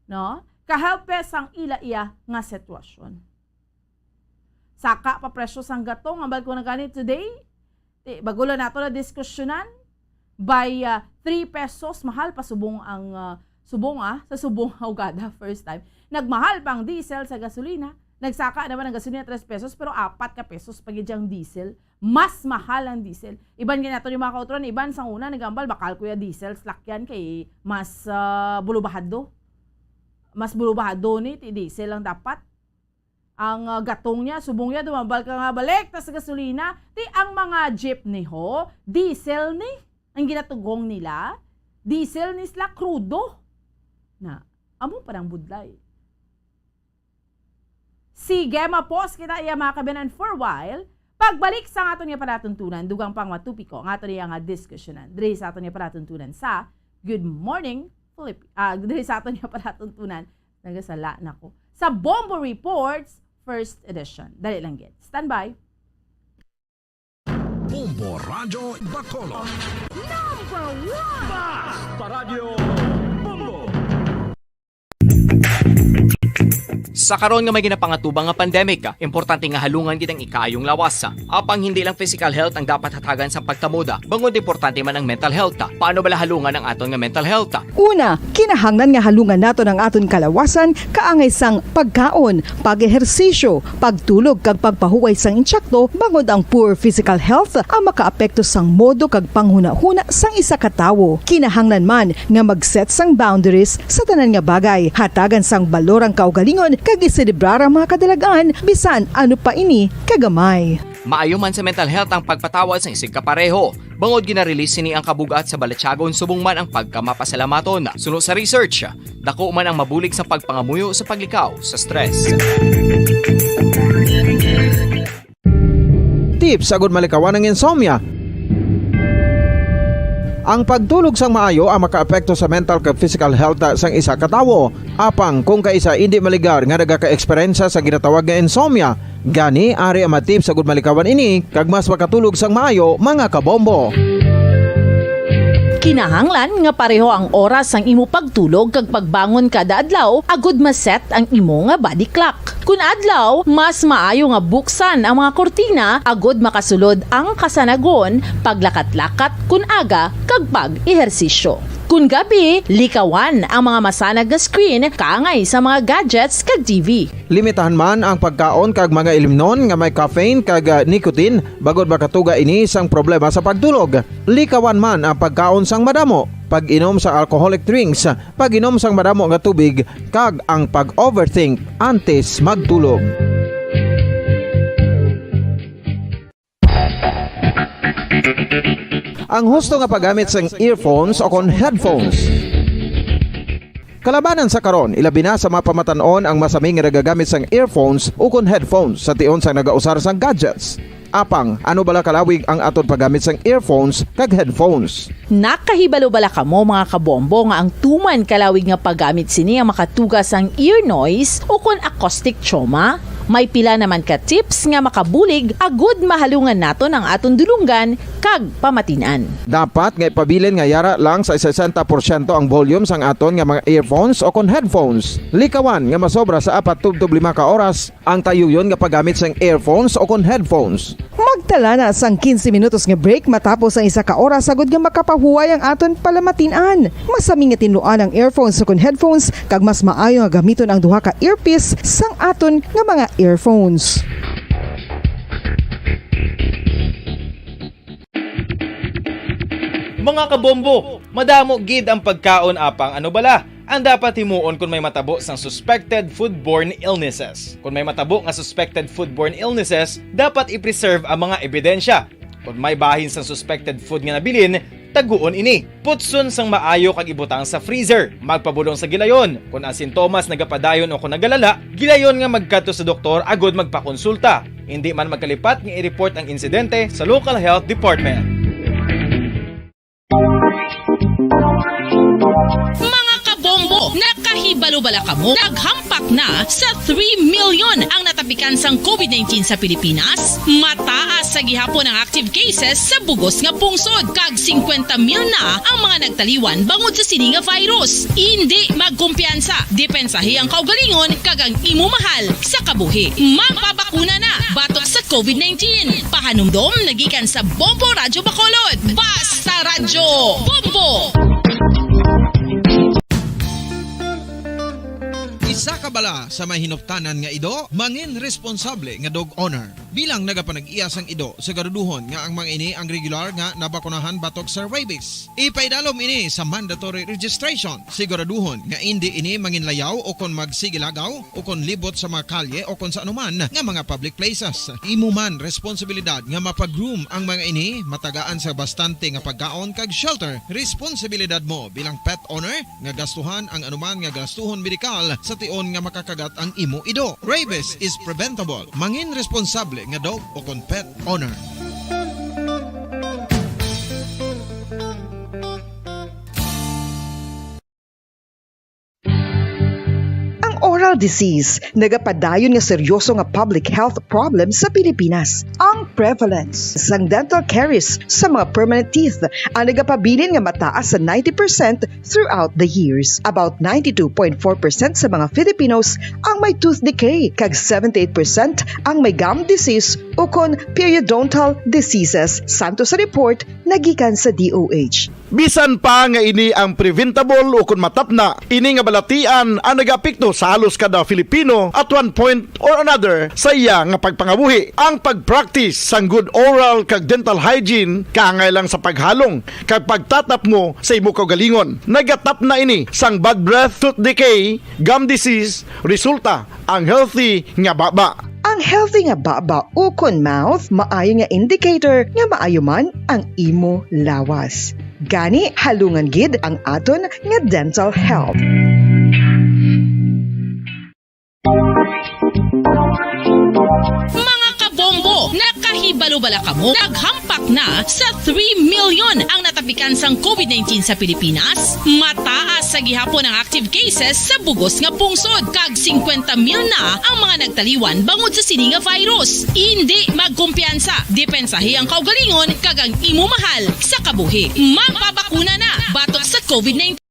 S8: No? Ka-helpless ang iya nga sitwasyon. Saka pa presyo sang gatong ambal ko na ganit today. Bagulo nato na diskusyonan by 3 pesos mahal pa subong ang sa subong hugada first time. Nagmahal pang diesel sa gasolina. Nagsaka naman ang gasolina 3 pesos pero 4 ka pesos pag yung diesel. Mas mahal ang diesel. Iban nga nato yung mga kautron, iban sang una nagambal bakal kuya diesel slakyan kay mas bulubahado. Mas bulubahado ni diesel lang dapat. Ang gatong niya, subong niya dumambal ka nga balik tas gasolina. Ang mga jeep ni ho, diesel ni ang ginatugong nila. Diesel ni sila crudo. Na amo parang budlay. Sige, mapos kita iya mga kabanan for a while. Pagbalik sa aton nga palatuntunan, dugang pang matupiko, nga aton nga diskusyonan. Diri sa aton nga palatuntunan sa Good Morning Philippines. Diri sa aton nga palatuntunan, nagasala na ko. Sa Bombo Reports, first edition. Dali lang get. Stand by.
S10: Bombo Radio Bacolod. Number 1! Basta Radio Bombo!
S11: Sa karon nga may ginapangatubang nga pandemic, importante nga halungan gid ang ikayong lawas. Apang hindi lang physical health ang dapat hatagan sa pagkamuda, bangod importante man ang mental health. Paano bala halungan ang aton nga mental health?
S3: Una, kinahanglan nga halungan nato ang aton kalawasan kaangay sang pagkaon, pag-ehersisyo, pagtulog kag pagpahuway sang insyakto bangod ang poor physical health ang makaapekto sang modo kag panghuna-huna sang isa ka tawo. Kinahanglan man nga mag-set sang boundaries sa tanan nga bagay, hatagan sang balorang kaugalingon kag iselebrar ang mga kadalagaan bisan ano pa ini kagamay.
S11: Maayo man sa mental health ang pagpatawad sa isig kapareho. Bangod gina-release ni ang kabugat sa Balatyagon subong man ang pagkamapasalamaton. Sunod sa research, dako man ang mabulig sa pagpangamuyo sa paglikaw sa stress.
S1: Tips sagud malikawan ng insomnia. Ang pagtulog sang maayo ang makaapekto sa mental kag physical health sang isa ka tawo. Apang kung kaisa hindi maligar nga nagaka-eksperyensya sa ginatawag nga insomnia, gani ari ang matip sagud malikawan ini kag mas makatulog sang maayo mga kabombo.
S2: Kinahanglan nga pareho ang oras ang imo pagtulog kag pagbangon kada adlaw agud maset ang imo nga body clock. Kun adlaw, mas maayo nga buksan ang mga kortina agud makasulod ang kasanagon, paglakat-lakat kun aga kag pag-ehersisyo. Kun gabi, likawan ang mga masanag na screen kaangay sa mga gadgets kag TV.
S1: Limitahan man ang pagkaon kag mga ilimnon nga may caffeine kag nicotine bagod makatuga ini sang problema sa pagtulog. Likawan man ang pagkaon sang madamo, pag-inom sa alcoholic drinks, pag-inom sang madamo nga tubig kag ang pag-overthink antes magtulog. Ang husto nga paggamit sang earphones o kon headphones. Kalabanan sa karon, ilabi na sa mapamatanon ang masaming nga nagagamit sang earphones o kon headphones sa tion sang nagausar sang gadgets. Apang, ano bala kalawig ang aton paggamit sang earphones kag headphones?
S2: Nakahibalo bala kamo mga kabombo nga ang tuman kalawig nga paggamit sini ang makatugas ang ear noise o kon acoustic trauma? May pila naman ka tips nga makabulig agud mahalungan naton ang aton dulunggan kag pamatinan.
S1: Dapat nga ipabilin nga yara lang sa 60% ang volume sang aton nga mga earphones o kon headphones. Likawan nga masobra sa 4 to 5 ka oras ang tayuyon nga paggamit sang earphones o kon headphones.
S3: Magtala na sang 15 minutos nga break matapos ang 1 ka oras sagod nga makapahuway ang aton palamatinan. Masami nga tinluan ang earphones o kon headphones kag mas maayo nga gamiton ang duha ka earpiece sang aton nga mga earphones.
S4: Mga kabombo, madamo gid ang pagkaon apang ano bala ang dapat himuon kung may matabo sang suspected foodborne illnesses. Kung may matabo nga suspected foodborne illnesses, dapat i-preserve ang mga ebidensya. Kung may bahin sang suspected food nga nabilin, taguon ini. Putson sang maayo kag ibutang sa freezer. Magpabulong sa gilayon. Kung ang sintomas nagapadayon o kung nagalala, gilayon nga magkadto sa doktor agud magpakonsulta. Hindi man magkalipat nga i-report ang insidente sa local health department.
S2: Mga kabombo, nakahibalo bala kamo? Naghampak na sa 3 million ang natapikan sang COVID-19 sa Pilipinas. Mataas sa gihapon ang active cases sa bugos nga pungsod. Kag 50 mil na ang mga nagtaliwan bangod sa sini nga virus. Hindi magkumpiyansa. Depensahi ang kaugalingon kag ang imo mahal sa kabuhi. Magpabakuna na batok sa COVID-19. Pahanumdom nagikan sa Bombo Radyo Bacolod. Basta Radyo Bombo!
S1: Isa ka bala sa may hinuptanan nga ido, mangin responsable nga dog owner. Bilang nagapanag-iyas ang ido, siguraduhon nga ang mga ini ang regular nga nabakunahan batok sa rabies. Ipaidalom ini sa mandatory registration. Siguraduhon nga hindi ini manginlayaw o kon magsigilagaw o kon libot sa mga kalye o kon sa anuman nga mga public places. Imo man responsibilidad nga mapag-groom ang mga ini, matagaan sa bastante nga pagkaon kag shelter. Responsibilidad mo bilang pet owner nga gastuhan ang anuman nga gastuhon medikal sa tion nga makakagat ang imo ido. Rabies is preventable. Mangin responsable nga dog o kon pet owner.
S3: Oral disease, nagapadayon nga seryoso nga public health problem sa Pilipinas. Ang prevalence sang dental caries sa mga permanent teeth ang nagapabilin nga mataas sa 90% throughout the years. About 92.4% sa mga Filipinos ang may tooth decay, kag 78% ang may gum disease o kon periodontal diseases, santo sa report nagikan sa DOH.
S5: Bisan pa nga ini ang preventable o kung matapna, ini nga balatian ang nagapikto sa halos kada Filipino at one point or another sa iya nga pagpangabuhi. Ang pag-practice sang good oral kag dental hygiene kaangay lang sa paghalong kag pagtatap mo sa imo kaugalingon. Nagatap na ini sang bad breath, tooth decay, gum disease, resulta ang healthy nga baba.
S3: Ang healthy nga baba o kon mouth, maayo nga indicator nga maayo man ang imo lawas. Gani halungan gid ang aton nga dental health.
S2: Mga kabombo, nakahibalo bala kamo? Naghampak na sa 3 million ang natapikan sang COVID-19 sa Pilipinas. Mataas sa gihapon ang active cases sa bugos nga pungsod. Kag 50 mil na ang mga nagtaliwan bangod sa sini nga virus. Hindi magkumpiyansa. Depensahi ang kaugalingon kag ang imo mahal sa kabuhi. Magpabakuna na batok sa COVID-19.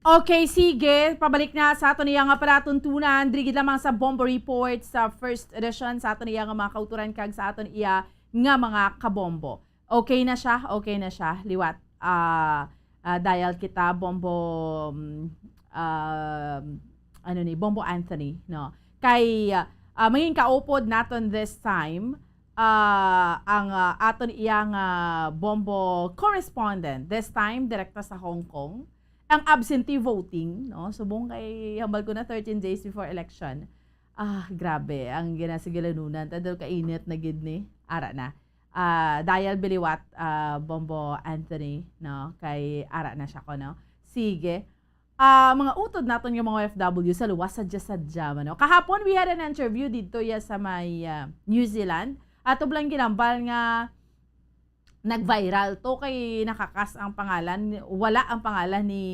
S8: Okay, sige. Pabalik na sa ato niya nga paratuntunan. Drigid lamang sa Bombo Report sa first edition sa ato niya nga mga kauturan kag sa aton iya nga mga kabombo. Okay na siya, liwat. Dial kita, Bombo, Bombo Anthony, no? Kay, maging kaupod naton this time, ang aton iyang Bombo correspondent, this time, direkta sa Hong Kong, ang absentee voting, no? Subong kay, hambal ko na 13 days before election. Grabe, ang ginasigilanunan. Tadal kainit na gid ni, ara na. Dial biliwat Bombo Anthony, no, kay ara na siya ko, no. Sige. Mga utod naton yung mga OFW sa luwas sadya man, no. Kahapon we had an interview dito sa may New Zealand at blang ginambal nga nag-viral to kay nakakas ang pangalan, wala ang pangalan ni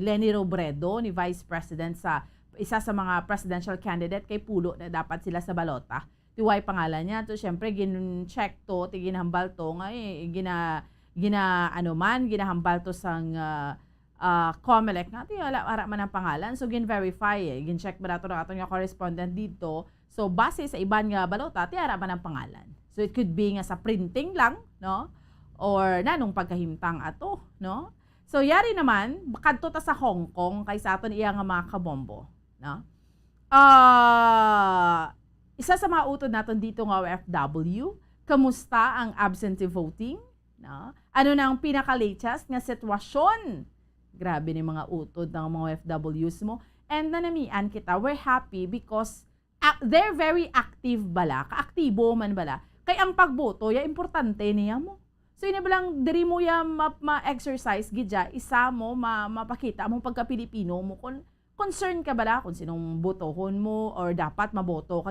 S8: Leni Robredo, ni Vice President sa isa sa mga presidential candidate kay pulo na dapat sila sa balota. Tiway pangalan niya. To syempre gin-check to, ginahambal to nga ginahambal to sang COMELEC nga wala ara man ang pangalan. So gin-verify gin-check ba nato ng atong correspondent dito. So base sa iban nga balota ti ara man ang pangalan. So it could be nga sa printing lang, no? Or nanong pagkahimtang ato, no? So yari naman kadto ta sa Hong Kong kay sa aton iya nga mga kabombo, no? Isa sa mga utod natin dito nga OFW, kamusta ang absentee voting? No? Ano na ang pinaka-latest nga sitwasyon? Grabe ni mga utod ng mga OFWs mo. And nanamian kita, we're happy because they're very active bala, kaaktibo man bala. Kaya ang pagboto, importante niya mo. So yun lang, diri mo ma-exercise, gidya, isa mo, mapakita mong pagka-Pilipino mo kung concern ka ba kung sinong botohon mo or dapat maboto ka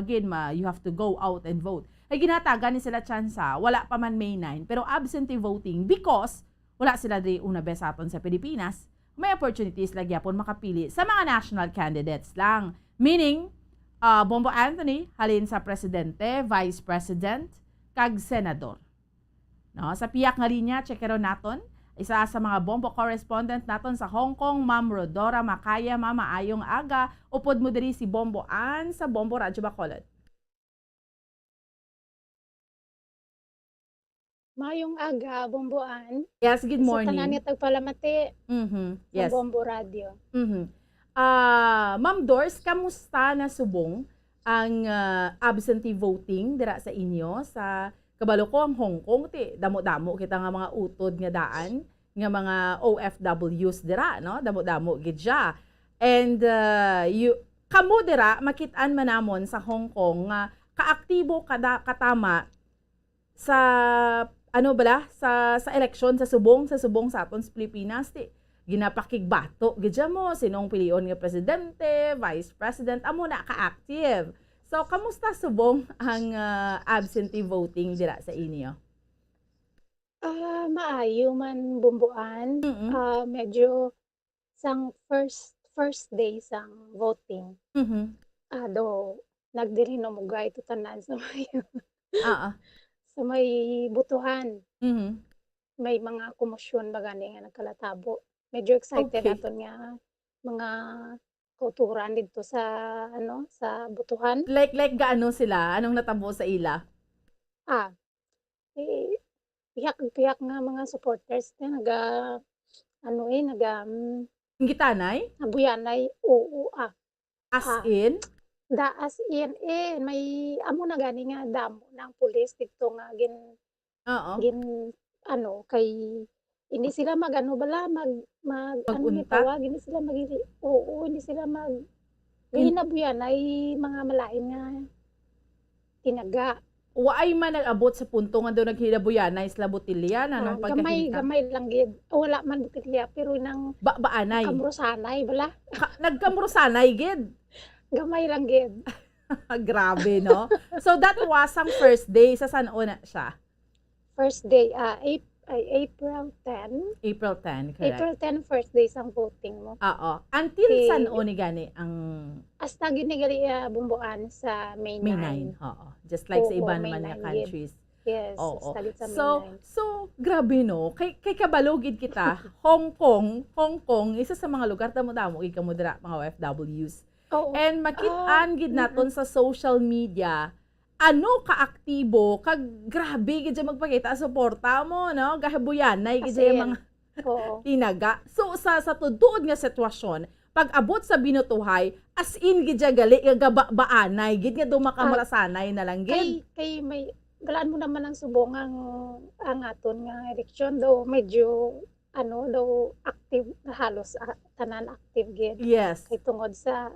S8: you have to go out and vote. Ay ginatagan ni sila tsansa, wala pa man May 9, pero absentee voting because wala sila di una bes aton sa Pilipinas, may opportunities lagi apon makapili sa mga national candidates lang. Meaning, Bombo Anthony, halin sa presidente, vice president, kag senador. No, sa piyak nga linya, checkero naton. Isa sa mga Bombo correspondent naton sa Hong Kong, Ma'am Rodora Makaya, Mama Ayong Aga. Upod mo diri si Bombo Ann sa Bombo Radyo Bacolod.
S12: Mayong aga, Bombo Ann.
S8: Yes, good morning.
S12: Sa tanan ni tagpalamati.
S8: Yes.
S12: Sa Bombo Radio.
S8: Ma'am Dors, kamusta na subong ang absentee voting dira sa inyo sa kabalo ko ang Hong Kong damo-damo kita nga mga utod nga daan nga mga OFWs dira, no, damo-damo gidya. And kamo dira makit-an manamon sa Hong Kong nga kaaktibo katama sa sa eleksyon sa subong sa aton sa Pilipinas ginapakigbato gidya mo sinong pilion nga presidente, vice president, amo na ka-active. So, kamusta subong ang absentee voting dira sa inyo?
S12: Maayo man bumbuan. Medyo sang first day sang voting. Do nagdiri no mugay to tanan sa may sa may butuhan. May mga komosyon bagani nga nagkalatabo. Medyo excited naton nga mga kauturan dito sa sa butuhan.
S8: Like gaano sila? Anong natabo sa ila?
S12: Piyak nga mga supporters na
S8: Gitanay?
S12: Nabuyanay, oo.
S8: As in?
S12: As in, may amo na gani nga damo ng pulis dito nga kay hindi sila hindi sila hindi sila hinabuyan ay mga malain nga tinaga.
S8: Waay man nag-abot sa punto nga daw naghinabuyan na isla botilya na nung pagkahinta.
S12: Gamay lang gid. Wala man botilya pero nang
S8: baanay.
S12: Kamrusanay bala.
S8: Nagkamrusanay gid.
S12: Gamay lang gid.
S8: Grabe, no? So that was ang first day sa San Ona siya.
S12: First day April 10.
S8: April 10, correct.
S12: April 10, first day sang voting mo.
S8: Oo. Until San Oni gani ang
S12: hasta ginigali bumbuan sa May 9.
S8: May 9, oo. Just like sa iba naman nga countries.
S12: Yes,
S8: oo.
S12: Sa May 9.
S8: So, grabe no. Kay kabalugid kita, Hong Kong, isa sa mga lugar damo-damo gid kamo dira mga OFWs.
S12: Oh,
S8: And makit-an gid naton sa social media ano kaaktibo kag grabe gid magpakita suporta mo no gahabuyan na gid yung mga
S12: Oo.
S8: tinaga. So sa tuduod nga sitwasyon, pag abot sa binutuhay, as in gid gali baanay gid nga dumakamarasanay na lang gid.
S12: Kay may galaan mo naman ang subong ang aton nga eleksyon do medyo daw active halos tanan active gid.
S8: Yes.
S12: Kay tungod sa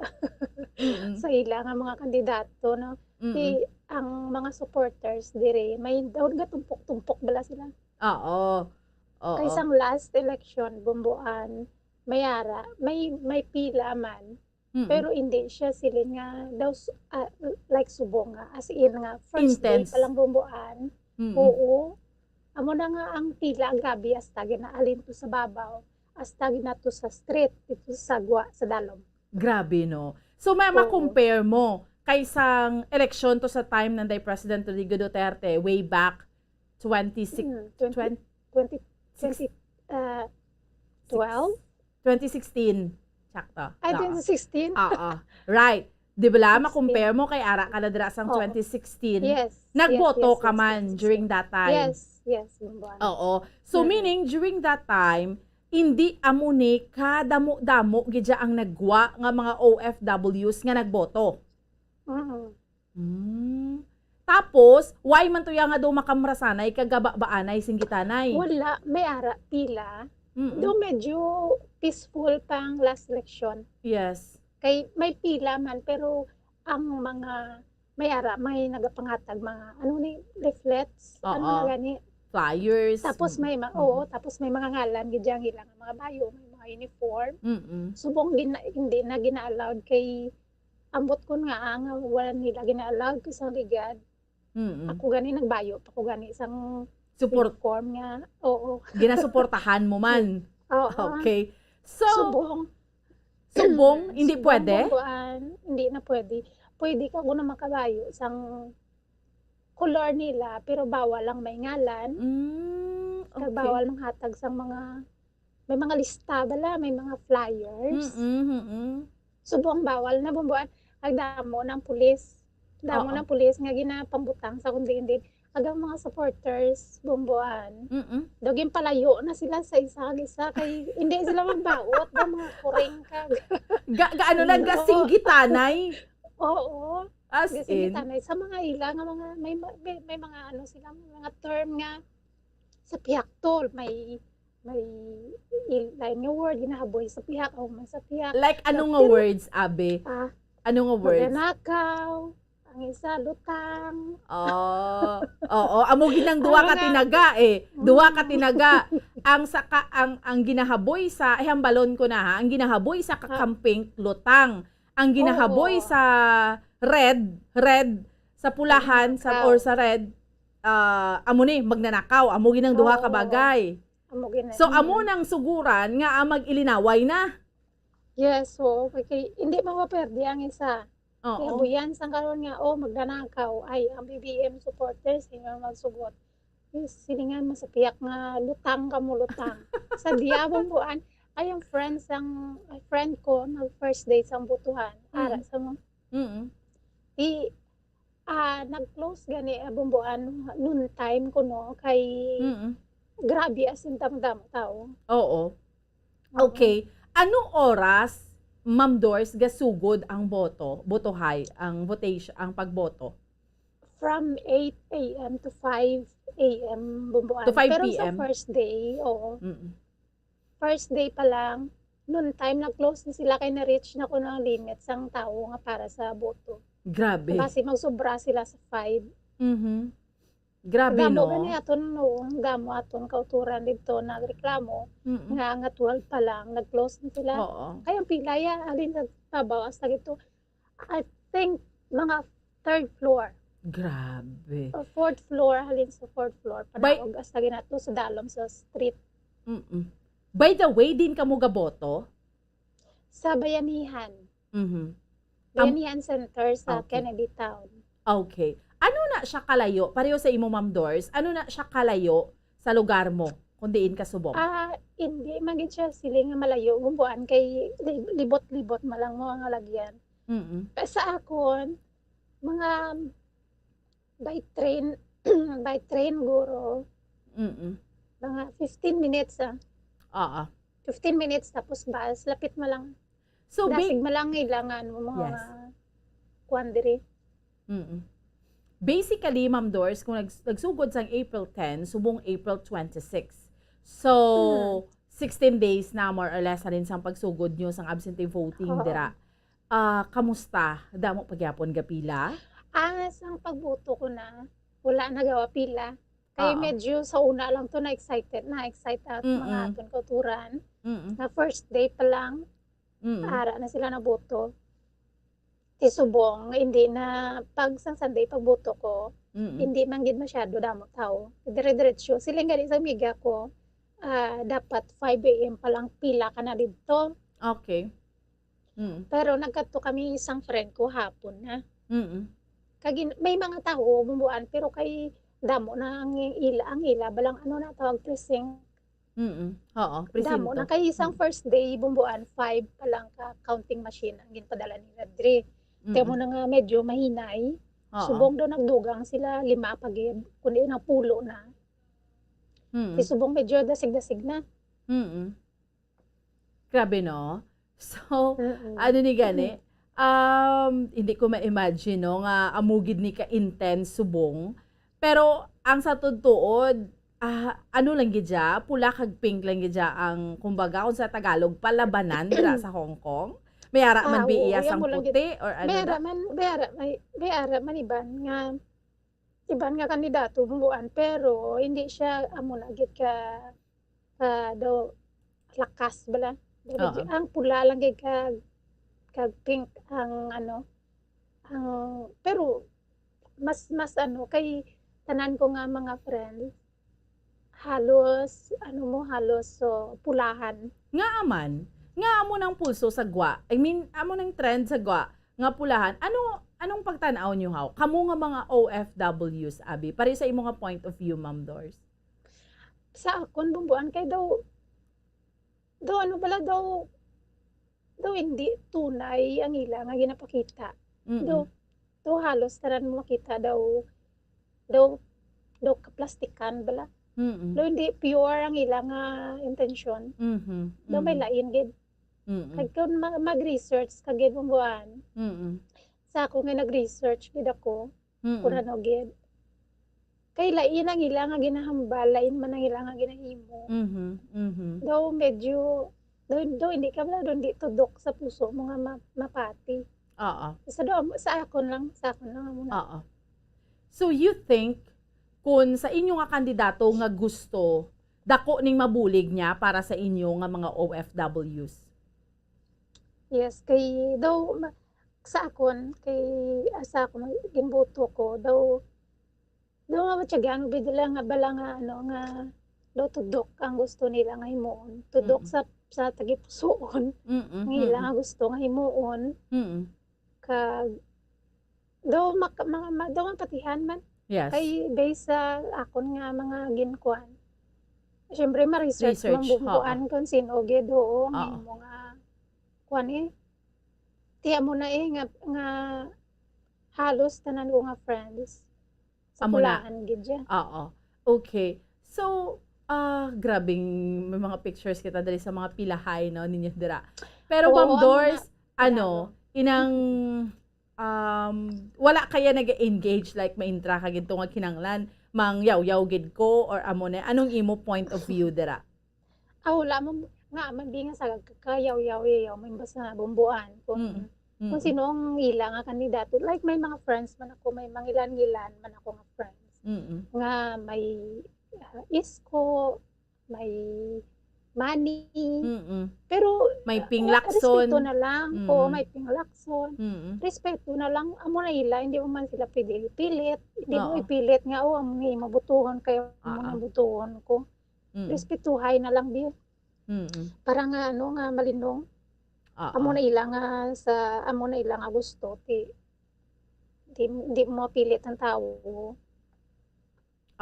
S12: sa ilang nga mga kandidato no. Di ang mga supporters dire may daw nga tumpok-tumpok bala sila.
S8: Oo.
S12: Kay sang last election bumbuan mayara may pila man. Pero hindi siya silin nga daw like subong nga as in nga first
S8: Intense.
S12: day pa lang bumbuan. Oo. Amo na nga ang pila grabe hasta ginaalin to sa babaw hasta ginato sa street dito sa dalom.
S8: Grabe no. So ma-compare mo kaysang eleksyon to sa time ng President Rodrigo Duterte way back 2016 sakto.
S12: Ay, 2016?
S8: Oo. Right. Di ba ma-compare mo kay Ara Caladra sang 2016?
S12: Yes.
S8: Nagboto ka man during that time?
S12: Yes.
S8: Oo. So meaning during that time, hindi amuni ka damo-damo gidya ang nagwa nga mga OFWs nga nagboto. Tapos, why man to nga daw makamrasanay kagabaanay sing gitanay?
S12: Wala, may ara pila. Do medyo peaceful pang last election.
S8: Yes.
S12: Kay may pila man pero ang mga may nagapangatag mga leaflets, na gani
S8: flyers.
S12: Tapos may tapos may mga ngalan gidyang ilang mga bayo, may mga uniform. Subong hindi na gina-allowed kay ambot ko nga wala nila gina-allowed ko sa ligad. Ako gani nagbayo, ako gani isang
S8: support
S12: form nga. Oo.
S8: Ginasuportahan mo man. Okay. So, subong hindi pwede?
S12: Hindi na pwede. Pwede ka kung na makabayo isang color nila pero bawal lang may ngalan.
S8: Okay.
S12: Bawal manghatag sa may mga lista bala, may mga flyers. Subong bawal na bumbuan agdamo ng pulis. Damo ng pulis nga ginapambutang sa kundi agang mga supporters bumbuan. Doging palayo na sila sa isa kay hindi sila magbaot ba mga kuring ka.
S8: Gaano lang gasinggitanay?
S12: Oo.
S8: As in
S12: sa mga ila nga mga may mga sila mga term nga sa pihaktol may line nga word ginahaboy sa pihak may sa pihak.
S8: Like ano nga words abe? Ano nga words?
S12: Magnanakaw, ang isa lutang.
S8: Oo, amo ginang duwa ka tinaga Duwa ka tinaga. Ang ginahaboy sa hambalon ko na ang ginahaboy sa kakamping lutang. Ang ginahaboy sa red sa pulahan or sa red amo ni magnanakaw, amo ginang duha ka bagay. So amo nang suguran nga mag-ilinaway na.
S12: Yes, so hindi mapaperde ang isa. Kaya buyan sang karon nga magnanakaw ay ang BBM supporters inyo magsugot. Silingan mo sa piyak nga lutang kamo lutang. Sa diabong buan ay ang friend ko na first day sang butuhan. Ara sa mo. Nag-close gani bumbuan noon time ko no kay grabe as in damdam tao.
S8: Oo. Okay. Anong oras, Ma'am Doris, gasugod ang botohay, ang votation, ang pagboto?
S12: From 8 a.m. to 5 a.m. bumbuan.
S8: To 5
S12: Pero
S8: p.m.?
S12: sa first day, first day pa lang, noon time na-close na sila kay na-reach na ko ng limit sang tao nga para sa boto.
S8: Grabe.
S12: Kasi magsobra sila sa 5.
S8: Grabe,
S12: Damo
S8: no?
S12: Damo aton kauturan dito nagreklamo nga 12 pa lang nag-close na sila. Kaya ang pilaya alin nagpabawas na gito. I think mga 3rd floor.
S8: Grabe.
S12: Or 4th floor halin sa 4th floor panawag hasta ginato sa dalom sa street.
S8: By the way, din ka mo gaboto?
S12: Sa Bayanihan. Bayanihan Center sa Kennedy Town.
S8: Okay. Ano na siya kalayo? Pareho sa imo, Ma'am Doris, ano na siya kalayo sa lugar mo kung diin ka subong?
S12: Hindi magid siya siling nga malayo gumbuan kay libot-libot malang mo ang lagyan. Sa akon mga by train, by train guro, mga 15 minutes
S8: Oo.
S12: 15 minutes tapos bus, lapit mo lang.
S8: So,
S12: Dasig mo lang ilangan mo mga
S8: Yes.
S12: kuwan diri.
S8: Basically, Ma'am Doris, kung nagsugod sang April 10, subong April 26. So, 16 days na more or less na rin sang pagsugod nyo sang absentee voting
S12: Oo.
S8: dira. Kamusta? Damo pagyapon gapila?
S12: Sang pagbuto ko na, wala nagawa pila. Kaya
S8: Oo.
S12: medyo sa una lang to na-excited at mga aton kauturan. Na first day pa lang, ara na sila na boto. Tisubong, hindi na, pag sang Sunday, pagboto ko, hindi man gid masyado damo tao. Dire-diretso. Sila nga sa miga ko, dapat 5 a.m. pa lang pila ka na dito.
S8: Okay.
S12: Pero nagkadto kami isang friend ko hapon na. May mga tao bumbuan pero kay damo na ang ila balang ano na tawag pressing.
S8: Oo,
S12: Damo na
S8: presinto.
S12: kay isang first day bumbuan 5 pa lang ka counting machine ang ginpadala nila dire. Tiyan mo na nga medyo mahinay.
S8: Oo.
S12: Subong daw nagdugang sila 5 pagid kundi na pulo na. Ti subong medyo dasig-dasig na.
S8: Grabe, no? So, ano ni gani? Hindi ko ma-imagine, no, nga amugid ni ka-intense subong. Pero, ang sa tutuod, ano lang gidya, pula kag pink lang gidya ang, kumbaga, kung sa Tagalog, palabanan dira sa Hong Kong. May ara man biiyas ang puti or ano da?
S12: Beara man iban nga kandidato bumbuan pero hindi siya amo na gid ka daw lakas bala.
S8: Oo.
S12: Ang pula lang gid kag pink ang ano pero mas ano kay tanan ko nga mga friends halos so pulahan.
S8: Nga amo ng pulso sa gwa. I mean, amo ng trend sa gwa nga pulahan. Anong pagtanaw nyo haw? Kamu nga mga OFWs, Abi, pare sa imo nga point of view, Ma'am Doris.
S12: Sa akon bumbuan kay daw ano bala daw hindi tunay ang ila nga ginapakita. Daw halos tanan mo makita daw kaplastikan bala. Daw hindi pure ang ila nga intensyon. Daw may lain gid. Kag kun mag-research kagid bumbuan. Sa ako nga nag-research gid ako. Kung ano gid. Kay lain ang ila nga ginahambal, lain man ang ila nga ginahimo. Daw medyo daw hindi ka bala di tudok sa puso mo nga mapati.
S8: Oo.
S12: Sa akon lang muna.
S8: Oo. So you think kung sa inyo nga kandidato nga gusto dako ning mabulig niya para sa inyo nga mga OFWs?
S12: Yes, kay daw sa akon gimboto ko daw nga matyagaan bidila nga bala nga daw tudok ang gusto nila nga himuon. Tudok sa tagipusoon. Nga ila nga gusto nga himuon. Kag daw daw patihan man.
S8: Yes.
S12: Kay based sa akon nga mga ginkuan. Siyempre ma-research mo bumbuan kung sino gid oo nga imo nga kuan tiya mo na nga halos tanan ko nga friends sa
S8: Amo na.
S12: pulaan gid ya.
S8: Oo. Okay. So, grabing may mga pictures kita dali sa mga pilahay no ninyo dira. Pero
S12: Oo,
S8: Ma'am
S12: amo
S8: Doris,
S12: na.
S8: inang wala kaya nag-engage like maintra ka gid nga kinanglan mang yaw-yaw gid ko or amo na anong imo point of view dira?
S12: Wala mo nga man di nga sa kakayaw-yaw may basta bumbuan kung sino ang ila nga kandidato. Like may mga friends man ako, may mga ilan man ako nga friends. Nga may isko, may money. Pero
S8: May pinglakson.
S12: respeto na lang. Oo, may pinglakson. Respeto na lang. Amo na ila, hindi mo man sila pilit. Hindi mo ipilit nga, amo nga mabutuhon kayo, amo nga butuhon ko. Respetuhay na lang di. Para nga nga malinong. Amo na ila nga gusto di mo pilit ang tao.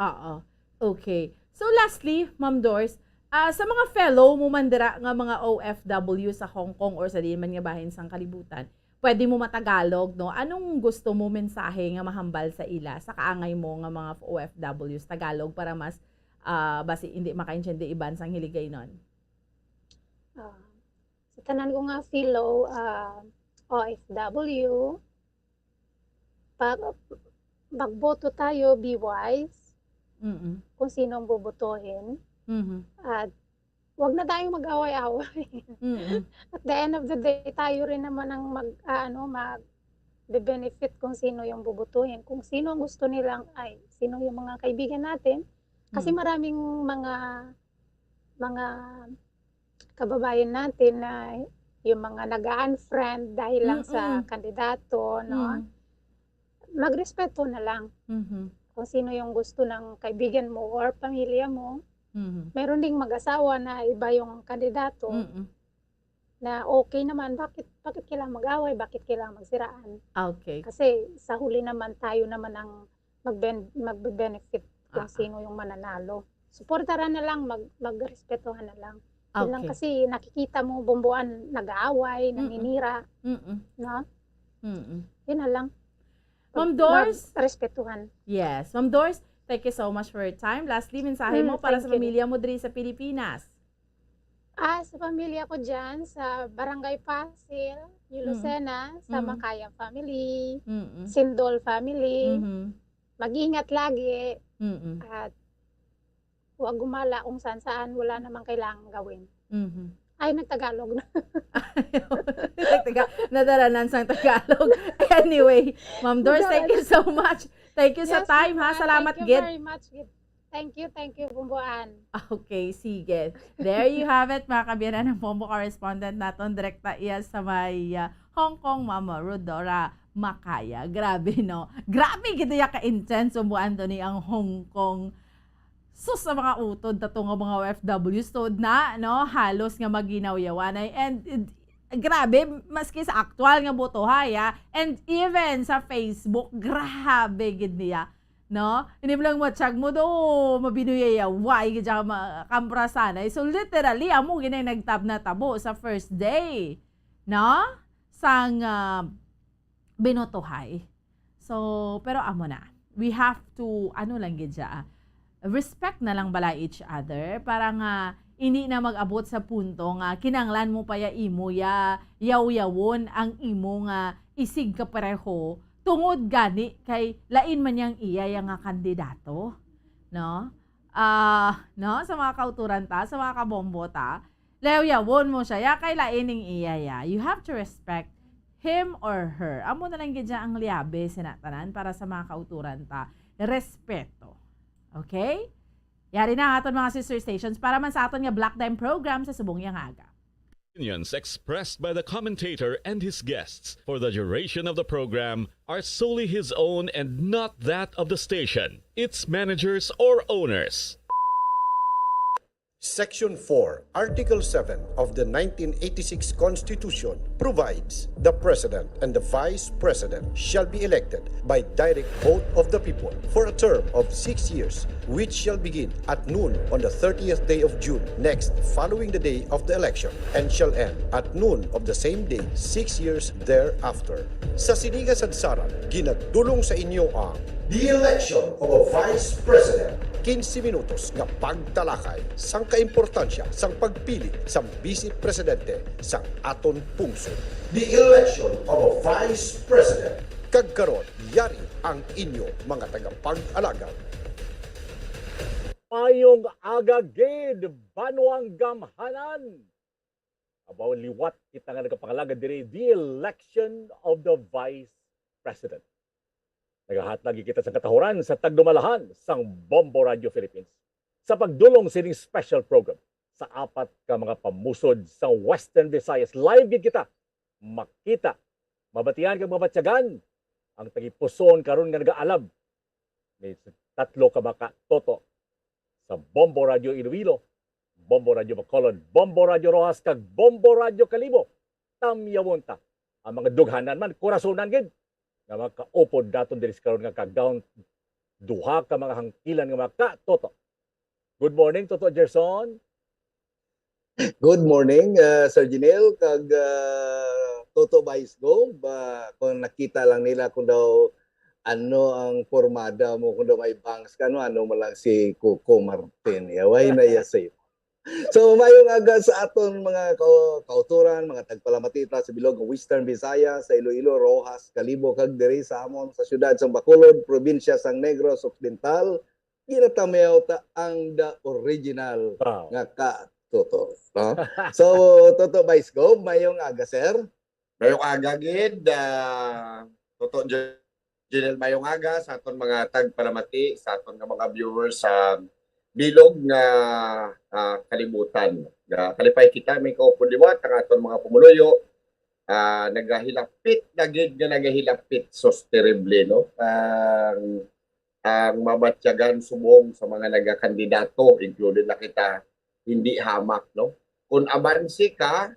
S8: Oo. Okay. So lastly, Ma'am Doris, sa mga fellow mo mandira nga mga OFW sa Hong Kong or sa di man nga bahin sang kalibutan, pwede mo matagalog, no? Anong gusto mo mensahe nga mahambal sa ila sa kaangay mo nga mga OFWs Tagalog para mas basi hindi makaintindi iban sang hiligay nun?
S12: Sa tanan ko nga fellow OFW, magboto tayo, be wise, kung sino ang bobotohin. At wag na tayong mag-away-away. At the end of the day, tayo rin naman ang mag-benefit kung sino yung bubutuhin. Kung sino ang gusto nilang, sino yung mga kaibigan natin. Kasi maraming mga kababayan natin na yung mga nag-unfriend dahil lang sa kandidato, no? Magrespeto na lang. Kung sino yung gusto ng kaibigan mo or pamilya mo. Meron ding mag-asawa na iba yung kandidato na okay naman. Bakit kailangan mag-away? Bakit kailangan magsiraan?
S8: Okay.
S12: Kasi sa huli naman tayo naman ang magbe-benefit kung sino yung mananalo. Suportaran na lang, magrespetuhan na lang. Yun lang kasi nakikita mo bumbuan nag-aaway, naninira. No? Yun na lang.
S8: Ma'am Doris?
S12: Respetuhan.
S8: Yes. Ma'am Doris, thank you so much for your time. Lastly, mensahe mo para sa pamilya mo diri sa Pilipinas.
S12: Sa pamilya ko dyan, sa Barangay Pasil, Lucena, sa Makaya family, Sindol family, mag-ingat lagi, at huwag gumala kung saan-saan, wala namang kailangan gawin. Ay, nagtagalog na.
S8: Nadaranan sang Tagalog. Anyway, Ma'am Doris, thank you so much. Thank you sa time, ha? Salamat,
S12: Thank you
S8: Gid.
S12: very much, Gid. Thank you, Bumbuan.
S8: Okay, sige. There you have it, mga kabiyanan ng Bombo correspondent natin. Direkta iya sa may Hong Kong, Mama Rodora Makaya. Grabe, no? Grabe, gito ya ka-intense. Umbuan to ni ang Hong Kong. Sus sa mga utod na nga mga OFWs tod na, no? Halos nga maginaw-yawanay. And grabe, maski sa aktual nga boto haya, and even sa Facebook, grabe gid niya. No? Hindi mo lang matsyag mo do, mabinuyaya, why, gidya kamprasanay. So literally, amo ginay nagtab na tabo sa first day. No? Sang binotohay. So, pero amo na. We have to, lang gidya, respect na lang bala each other para nga hindi na mag-abot sa punto nga kinanglan mo pa ya imo ya yaw-yawon ang imo nga isig ka pareho tungod gani kay lain man yang iya nga kandidato, no? No, sa mga kauturan ta, sa mga kabombo ta, yaw-yawon mo siya ya kay lain ning iya ya. You have to respect him or her. Amo na lang gid ang liabe sinatanan para sa mga kauturan ta. Respeto. Okay? Yari na aton mga sister stations para man sa aton nga Black Dime program sa subong yang aga.
S6: Opinions expressed by the commentator and his guests for the duration of the program are solely his own and not that of the station, its managers or owners.
S13: Section 4, Article 7 of the 1986 Constitution provides the President and the Vice President shall be elected by direct vote of the people for a term of 6 years, which shall begin at noon on the 30th day of June next following the day of the election and shall end at noon of the same day 6 years thereafter. Sa sinigang sadsaran, ginagdulong sa inyo ang the election of a Vice President. 15 minutos nga pagtalakay sang kaimportansya sang pagpili sang Vice Presidente sang aton pungso. The election of a Vice President. Kagkaron, yari ang inyo mga tagapag-alagad.
S10: Payong agagid, banuang gamhanan. Abaw liwat kita nga nagapangalaga diri the election of the Vice President. Nagahatag kita sa katahuran sa tagdumalahan sang Bombo Radio Philippines sa pagdulong sining special program sa apat ka mga pamusod sa Western Visayas. Live gid kita makita, mabatian kag mabatyagan ang tagipuson karon nga nagaalab ni tatlo ka baka toto sa Bombo Radio Iloilo, Bombo Radio Bacolod, Bombo Radio Rojas kag Bombo Radio Kalibo. Tamyawon ta ang mga dughanan man korasonan gid nga mga kaupod daton diri karon nga kagdaon duha ka mga hangkilan nga mga ka-toto. Good morning, Toto Gerson.
S14: Good morning, Sir Janelle, kag Toto Vice kung nakita lang nila kung daw ano ang formada mo, kung daw may banks ka, ano mo lang si Coco Martin. Yaway na safe. So mayong aga sa aton mga kauturan, mga tagpalamatita sa bilog ng Western Visayas, sa Iloilo, Rojas, Calibo, kag diri sa amon sa syudad sa Bacolod, probinsya sang Negros Occidental, ginatamayaw ta ang the original nga ka Toto. No? So Toto Vice mayong aga sir.
S15: Mayong aga gid, Toto Janelle, mayong aga sa aton mga tagpalamati, sa aton nga mga viewers sa bilog nga kalibutan. Kalipay kita may kaupuliwat ang aton mga pumuluyo. Nagahilapit na gid nga nagahilapit sos terrible no. Ang mabatyagan subong sa mga nagakandidato, included na kita, hindi hamak no. Kung abansi ka,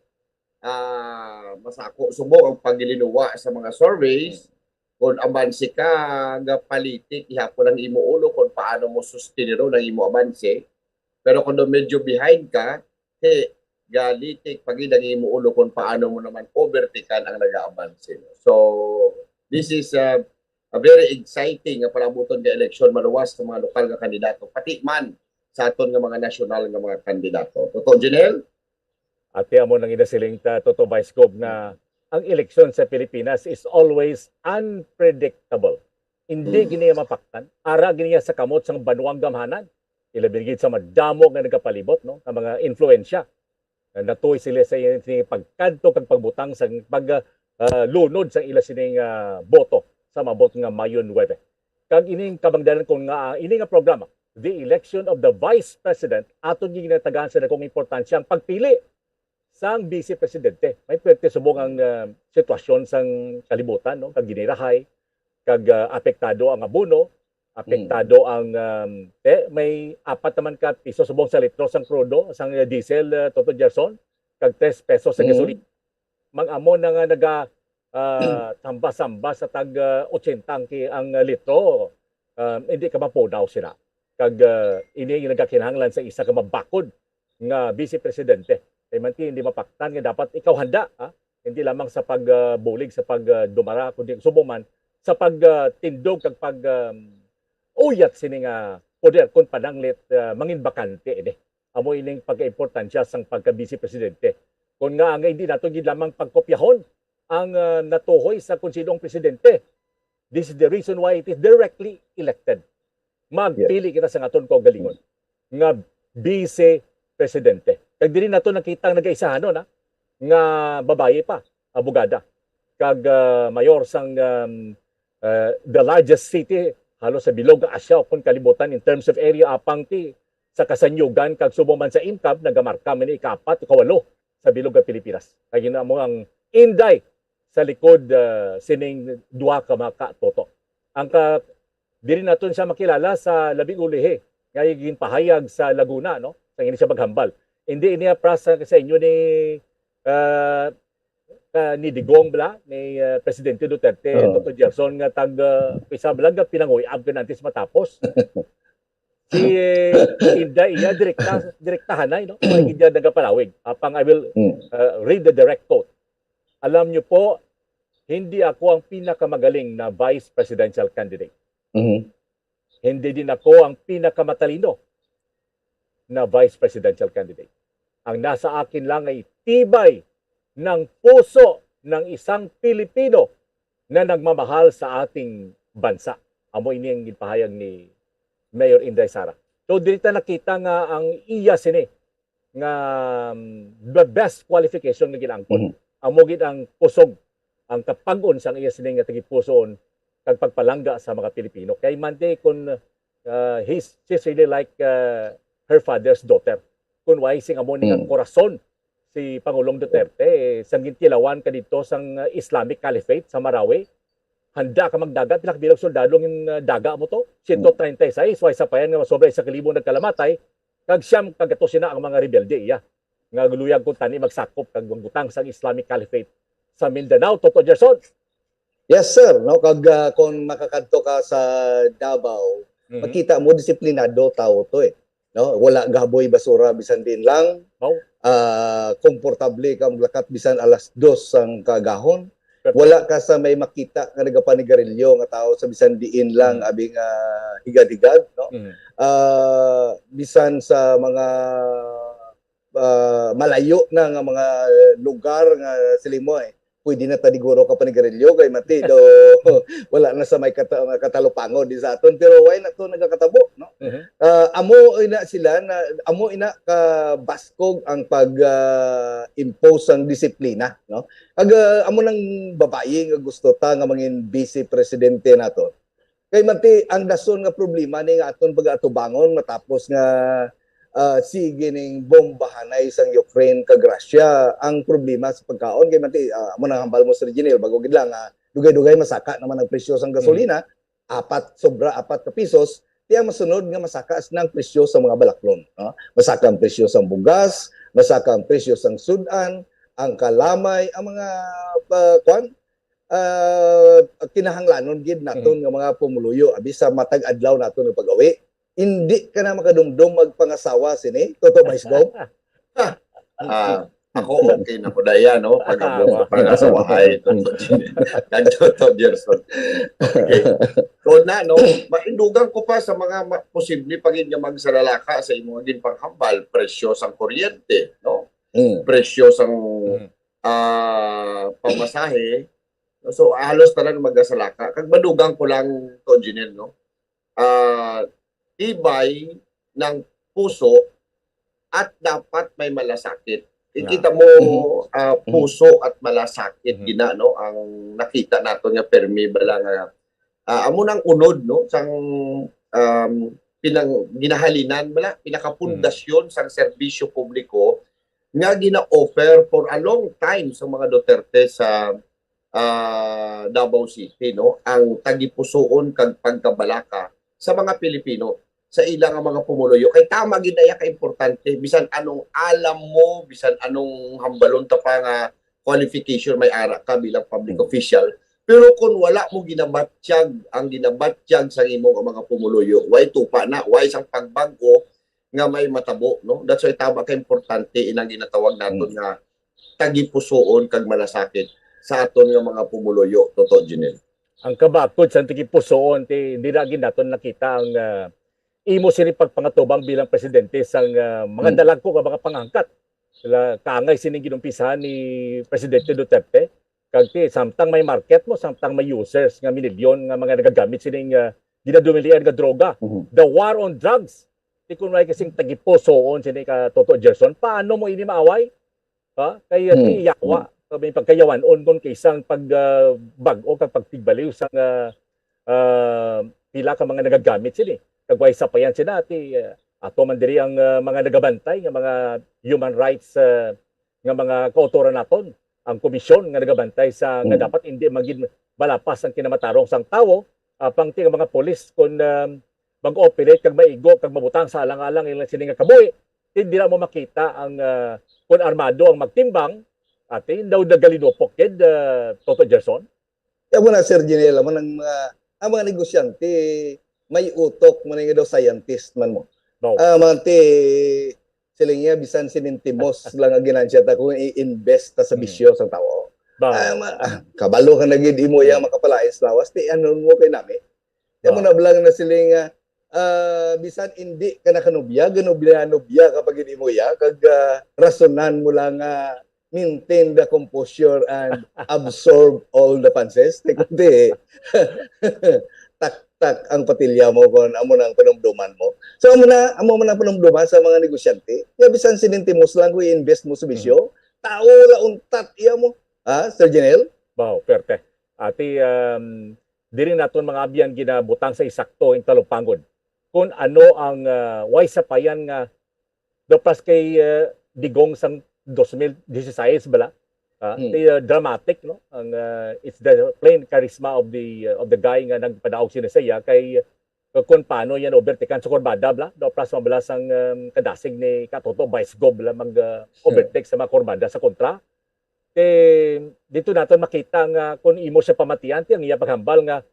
S15: masako subong ang paglinuwa sa mga surveys. Kung abansi ka nga politik, ihapon ang imo ulo kung paano mo sustiniro ng imo abansi. Pero kung medyo behind ka, galitik pagid ang imo ulo kung paano mo naman overtikan ang nag-aabansi. So, this is a very exciting nga palabuton nga eleksyon maluwas sa mga lokal nga kandidato. Pati man sa aton nga mga national nga mga kandidato. Toto Janelle?
S10: Ate amo nang idasiling ta Toto Vice na ang eleksyon sa Pilipinas is always unpredictable. Hindi giniya mapaktan. Ara giniya sa kamot sang banwang gamhanan. Ilabigid sa madamo nga nagapalibot no, ang mga influensya. Natuloy sila sa inyong pagkanto kag pagbutang sa paglunod sa ila sining boto sa mabot nga Mayo 9. Kag ining kabangdanan kung nga ining nga programa, the election of the Vice President, aton ginatagahan sa dakong importansya ang pagpili sang Vice Presidente. May pwerte subong ang sitwasyon sang kalibutan no, kag ginirahay, kag apektado ang abono, apektado ang may 4 naman ka piso subong sa litro sang crudo, sang diesel, Toto Gerson, kag 3 pesos sa gasolina. Mang-amo na nga naga samba-samba sa tag 80 ang litro, hindi ka mapunaw sila. Kag ini yung nagkakinahanglan sa isa ka mabakod nga Vice Presidente. Kay manti hindi mapaktan nga dapat ikaw handa, hindi lamang sa pagbulig, sa pagdumara, kundi subong man sa pagtindog kag uyat sini nga poder kung pananglit mangin bakante ini. Amo ining pagka-importansya sang pagka-Vice Presidente. Kung nga nga hindi nato gid lamang pagkopyahon ang natuhoy sa kung sinong presidente. This is the reason why it is directly elected. Magpili kita sa aton kaugalingon nga Vice Presidente. Kag diri nato nakita ang nagaisahan no, nga babaye pa, abogada. Kag mayor sang the largest city halos sa bilog nga Asya kung kalibutan in terms of area apang ti sa kasanyugan kag subong man sa income nagamarka man ni ika-4 ika-8 sa bilog nga Pilipinas. Kag ina mo ang Inday sa likod sining duha ka mga Toto. Ang diri naton siya makilala sa labing ulihi nga ginpahayag sa Laguna no, sa ini siya maghambal. Hindi niya prasa sa inyo ni Digong bla ni Presidente Duterte Toto Gerson nga tag pisa blag pinanguyab kanantes matapos. Si Inday iya direktahan na no, hindi niya nagapalawig. Apang I will read the direct quote. Alam niyo po, hindi ako ang pinakamagaling na vice presidential candidate. Hindi din ako ang pinakamatalino na vice presidential candidate. Ang nasa akin lang ay tibay ng puso ng isang Pilipino na nagmamahal sa ating bansa. Amo ini ang ginpahayag ni Mayor Inday Sara. So dito nakita nga ang iya sini nga the best qualification nga ginangkon. Amo gid ang pusog, ang kapag-on sang iya sini nga tagipusoon kag pagpalangga sa mga Pilipino. Kay mante kun she's really like her father's daughter. Kung sing amo ni ang korason si Pangulong Duterte, sang gintilawan ka dito sang Islamic Caliphate sa Marawi, handa ka magdagat, pilak-bilog soldado ng daga mo to, 136, way sa payan nga sobra 1,000 nagkalamatay, kag siyam kagato sina ang mga rebelde iya. Nga guluyag kung tani magsakop kag gutang sang Islamic Caliphate sa Mindanao, Toto Gerson.
S14: Yes sir, no kag kung makakadto ka sa Davao, makita mo disiplinado tao to no, wala gaboy basura bisan din lang. komportable ka maglakat bisan alas 2 sang kagahon. Wala ka sa may makita nga nagapanigarilyo nga tao sa bisan diin lang abing higad-higad, no? Bisan sa mga malayo na nga mga lugar nga silimoy, pwede na tadiguro ka panigarilyo kay mati do wala na sa may katalupango di sa aton, pero why na to nagakatabo, no? Amo ina sila na amo ina ka baskog ang pag impose ang disiplina, no? Amo nang babayi nga gusto ta nga mangin vice presidente nato. Kay mati ang dason nga problema ni nga aton pag-atubangon matapos nga sige ning bombahanay sang Ukraine kag Russia. Ang problema sa pagkaon kay mati amo nang hambal mo Sir Jinel bago gid lang dugay-dugay masaka naman ang presyo sang gasolina, sobra 4 ka pesos, tiya masunod nga masaka ng presyo sa mga balaklon, no? Masaka ang presyo sang bugas, masaka ang presyo sang sudan, ang kalamay, ang mga kinahanglanon gid naton nga mga pumuluyo abi sa matag adlaw naton nga pag-awi. Hindi ka na makadumdum magpangasawa sini, Toto Vice Gov?
S15: Ako okay na po daya, no? Pag-abong pangasawa ay Toto Gerson. Okay. So na, no? Maindugang ko pa sa mga posible pagin nga magsalalaka sa imong din panghambal, presyo sang kuryente, no? Presyo sang pamasahe. So halos tanan magasalaka. Kag madugang ko lang to Jinel, no? Tibay ng puso at dapat may malasakit. Ikita mo puso at malasakit gina, no, ang nakita nato nga permi bala nga amo nang unod, no, sang ginahalinan bala pinakapundasyon sang serbisyo publiko nga gina-offer for a long time sa mga Duterte sa Davao City, no, ang tagipusoon kag pagkabalaka sa mga Pilipino sa ilang mga pumuluyo. Kay tama ginaya ka importante bisan anong alam mo, bisan anong hambalon ta pa nga qualification may ara ka bilang public official, pero kung wala mo ginabatsyag ang ginabatsyag sa imong mga pumuluyo, why tupa na, why sang pagbago nga may matabo, no? That's why tama ka importante inang ginatawag naton nga tagipusoon kag malasakit sa aton nga mga pumuluyo, Toto Jinel.
S10: Ang kabakod sa tagipusoon ti hindi na naton nakita ang imo sini pagpangatubang bilang presidente sang mga dalagko nga mga pangangkat. Sila kaangay sini ginumpisahan ni Presidente Duterte kag ti samtang may market mo, samtang may users nga milyon nga mga nagagamit sining ginadumilian nga droga. The war on drugs. Ti kun may kasing tagipusoon sini ka Toto Gerson, paano mo ini maaway? Ha? Kaya ti yakwa may pagkayawan on kon kaysang pagbago kag pagtigbaliw sang pila ka mga nagagamit sini. Kagway sa payan sila ati ato man diri ang mga nagabantay nga mga human rights nga mga kautoran naton, ang komisyon nga nagabantay sa nga dapat hindi magin balapas ang kinamatarong sang tawo, pang ti mga polis kun mag-operate kag maigo kag mabutang sa alang-alang ilang sini nga kaboy, hindi na mo makita ang kun armado ang magtimbang ati daw nagalinopok kid Toto Gerson.
S14: Ya mo na Sir Jinel, man ang mga negosyante may utok man nga daw scientist man mo. Manti silingya bisan sinintimos lang ang ginansya ta kung i-invest ta sa bisyo sa tao. Kabalo ka na gid imo yang makapalain lawas ti ano mo kay nami. Mo na blang na siling bisan hindi ka nakanubya, ganubya kapag hindi mo ya kag rasonan mo lang maintain the composure and absorb all the punches. Kundi tak ang patilya mo kung amo nang panumduman mo. So amo man ang panumduman sa mga negosyante. Ya bisan sinintimos lang ko i-invest mo sa bisyo, tao la untat iya mo. Sir Janel?
S10: Wow, perte. Ati diri naton mga abyan ginabutang sa isakto ing talupangod. Kung ano ang way sa payan nga dapas kay digong sang 2016 bala. Dramatic, no, ang it's the plain charisma of the guy nga nagpadaog siya kay kung paano yan overtaken sa kurbada bla do plus mabalas ang kadasig ni Katoto Vice Gov bla mag overtake sa mga kurbada sa kontra dito naton makita nga kung imo siya pamatian ang iya paghambal nga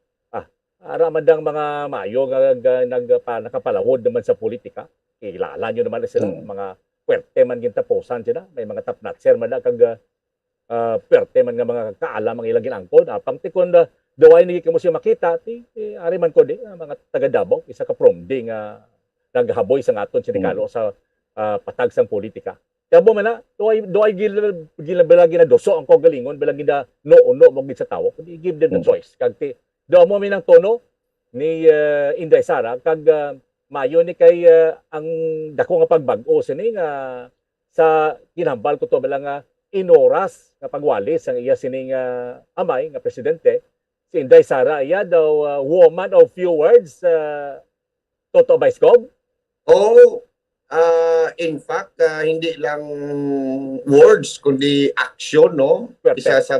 S10: ara madang mga mayo nga nakapalawod naman sa politika kilala nyo naman sila mga puwerte man gintaposan sila, may mga tapnatser man kag puwerte man nga mga kaalam ang ilang ginangkod. Apang tikon daway ni kamo siya makita ari man ko di mga taga Davao isa ka promdi nga naghaboy sa aton sindikalo sa patag sang politika. Kaya mo man na, doay gila na doso ang kagalingon, bilang gina no mo sa tawo, kundi give them the choice. Kag do mo min ang tono ni Inday Sara, kag mayo ni kay ang dako nga pagbag-o sini nga sa kinahambal ko to bilang inoras nga pagwalis ang iya sining amay nga presidente, si Inday Sara, iya daw woman of few words, Toto Vice Gov?
S15: Oh, in fact, hindi lang words kundi action, no? Isa sa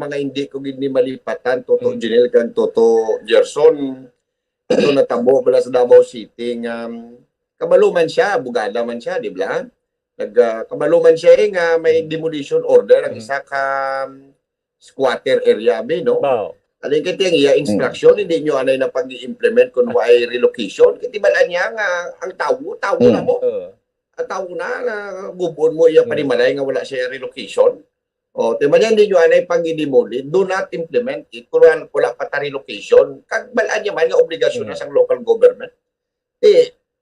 S15: mga hindi ko gid ni malipatan Toto Janelle kag Toto Gerson. Ito natabo bala sa Davao City nga kabaluman siya, bugada man siya, di ba? Kabaluman siya nga may demolition order ang isa ka squatter area no?
S10: Wow.
S15: Alin kiti ang iya instruction, hindi nyo anay na pag-i-implement kung why relocation. Kiti balaan niya nga ang tawo na mo. Ang tawo na gubon mo iya panimalay nga wala siya relocation. O, tiba niya hindi nyo anay pag-i-demolish. Do not implement it. Kung wala pa ta relocation, kag balaan niya man nga obligasyon na sa local government.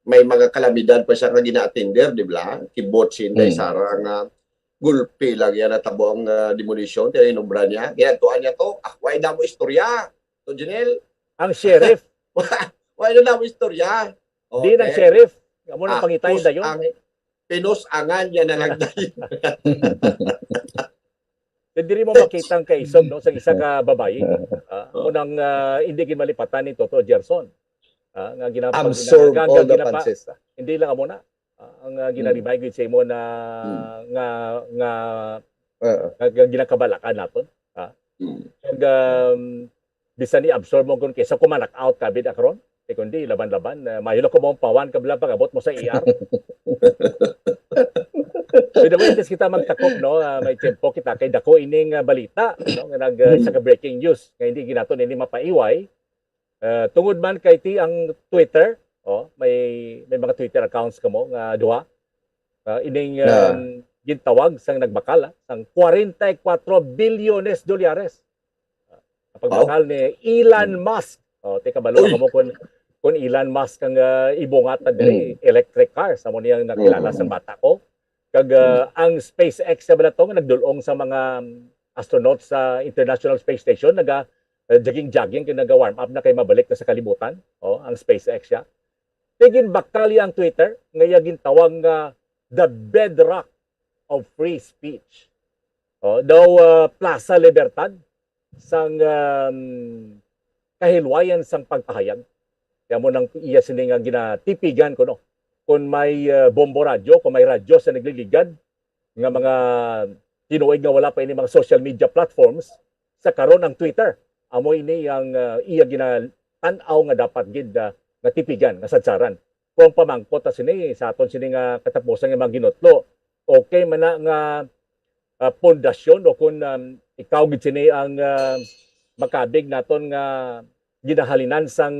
S15: May mga kalamidad pa siya nga gina-attender, di ba? Kibot si Inday Sara nga gulpi lang yan natabo ang demolition, kaya inumbra niya. Ginatuan niya to, why na mo istorya? To Janelle?
S10: Ang sheriff.
S15: Why na mo istorya?
S10: Di ng sheriff. Amo nang pangitay dayon.
S15: Pinusangan niya na lang dayon.
S10: Dili mo makita ang kaisog no, sa isa ka babae. Unang hindi malipatan ni Toto Gerson. Nga
S14: absorb all the punches.
S10: Hindi lang amo na. Ang ginaremind sa imo na ginakabalakan naton. Kag bisan ni absorb mo kun kaysa kumanak out ka bid akron. Kundi laban-laban mayo ko mo pawan ka bilang pagabot mo sa ER. So the way kita magtakop no, may tempo kita kay dako ining balita no nga sa breaking news nga hindi ginaton ini mapaiway. Tungod man kay ti ang Twitter, may mga Twitter accounts kamo nga duha. Ining gintawag sang nagbakal sang 44 bilyones dolyares. Pagbakal ni Elon Musk. Teka balo mo kun Elon Musk ang ibungat diri electric cars amo niyang nakilala sa bata ko. Kag ang SpaceX sa balato nga nagdulong sa mga astronauts sa International Space Station jogging kaya nag-warm up na kay mabalik na sa kalibutan. Ang SpaceX siya. Tigin baktali ang Twitter, ngayagin tawag nga the bedrock of free speech. Daw Plaza Libertad sang kahilwayan sang pagpahayag. Kaya mo nang iya sining nga ginatipigan ko no. Kung may bombo radyo, kung may radyo sa nagliligad, nga mga tinuig nga wala pa ini mga social media platforms, sa karon ang Twitter. Amoy ini ang iya ginatanaw nga dapat gid nga tipigan, nga sadsaran. Kung pamangkot sini sa aton sini nga katapusan nga mga ginotlo, okay man na nga pundasyon o kung ikaw gid sini ang makabig naton nga ginahalinan sang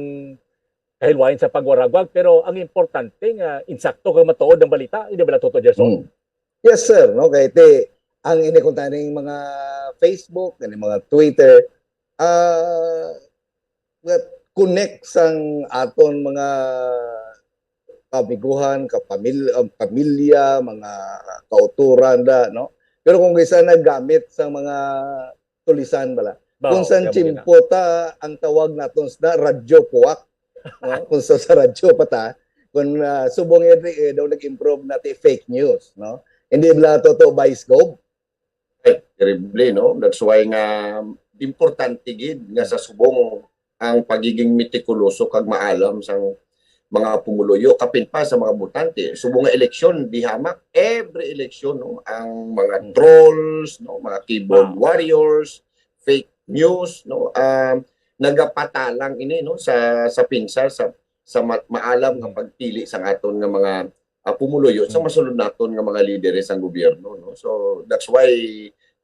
S10: kahilwayan sa pagwaragwag, pero ang importante nga insakto kag matuod ang balita, hindi ba Toto Gerson?
S14: Yes sir, no kay ang inikuntaning mga Facebook, ang mga Twitter, connect sang aton mga kabiguhan, pamilya, mga kauturan no. Pero kung kaysa nagamit sa mga tulisan bala. Kung san chimpota ang tawag naton sa radyo puwak. No? Kung sa radyo pata, kung subong daw nag-improve natin fake news, no. Hindi bala Toto Vice Gov.
S15: Terrible, no? That's why nga importante gid nga sa subong ang pagiging mitikuloso kag maalam sang mga pumuluyo kapin pa sa mga botante. Subong nga eleksyon di hamak every eleksyon no ang mga trolls no, mga keyboard warriors, fake news no, nagapatalang ini no sa pinsar sa maalam nga pagpili sa aton nga mga pumuluyo sa masulod naton nga mga lideres sang gobyerno no. So that's why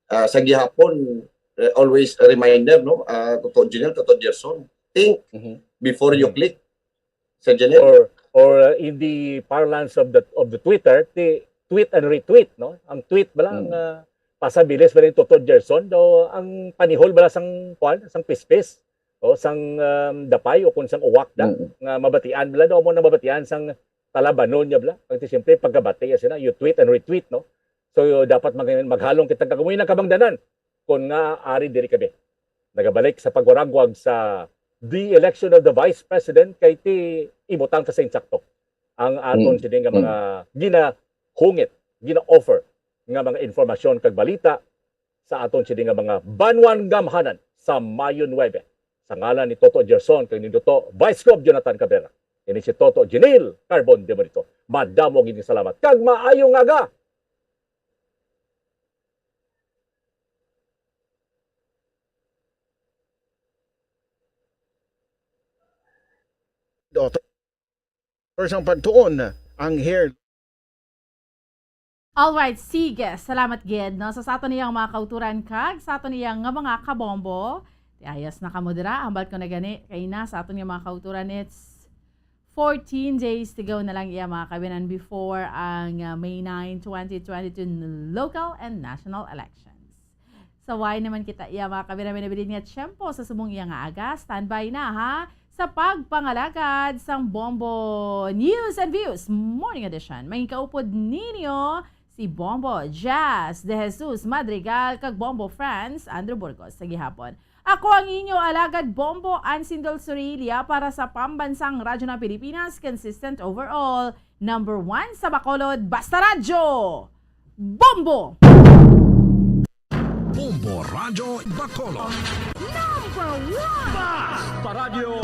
S15: sa gihapon always a reminder no, Toto Janelle, Toto Gerson, think before you click sa Janelle.
S10: or in the parlance of the Twitter, tweet and retweet, no? Ang tweet bala ang pasabilis bala yung Toto Gerson do ang panihol bala sang pispis o sang dapay o kun sang uwak da nga mabatian bala do mo na mabatian sang talabanon niya bala. Pagti siyempre pagkabati sina you tweet and retweet, no? So dapat maghalong kita kagamoy ng kabangdanan kun nga ari diri kabe. Nagabalik sa pagwaragwag sa the election of the Vice President kay ti ibutang ta sa insakto ang aton sini nga mga ginahungit, gina-offer nga mga informasyon kag balita sa aton sini nga mga banwan gamhanan sa Mayo 9 sa ngalan ni Toto Gerson kag ni Toto Vice Gov Jonathan Cabrera. Ini si Toto Genil Carbon de Bonito. Madamo gini salamat kag maayong aga.
S5: Ang pagtuon ang hair.
S8: Alright, sige. Salamat, Ged. No? So, sa ato niyang mga kauturan kag, sa ato niyang nga mga kabombo, ayas na kamudra, ambal ko na gani, kay na, sa ato niyang mga kauturan, it's 14 days to go na lang iya mga kabinan before ang May 9, 2022 local and national elections. So, why naman kita iya mga kabinan binabilin niya tiyempo sa subong iya nga aga, standby na ha, sa pagpangalagad sang Bombo News and Views Morning Edition. May kaupod ninyo si Bombo Jazz De Jesus Madrigal kag Bombo France Andrew Burgos sa gihapon. Ako ang inyo alagad Bombo Ansindol Sorilia para sa pambansang radyo ng Pilipinas, consistent overall, number 1 sa Bacolod, Basta Radyo! Bombo!
S16: Bombo Radyo Bacolod.
S17: Number 1!
S16: Basta Radio!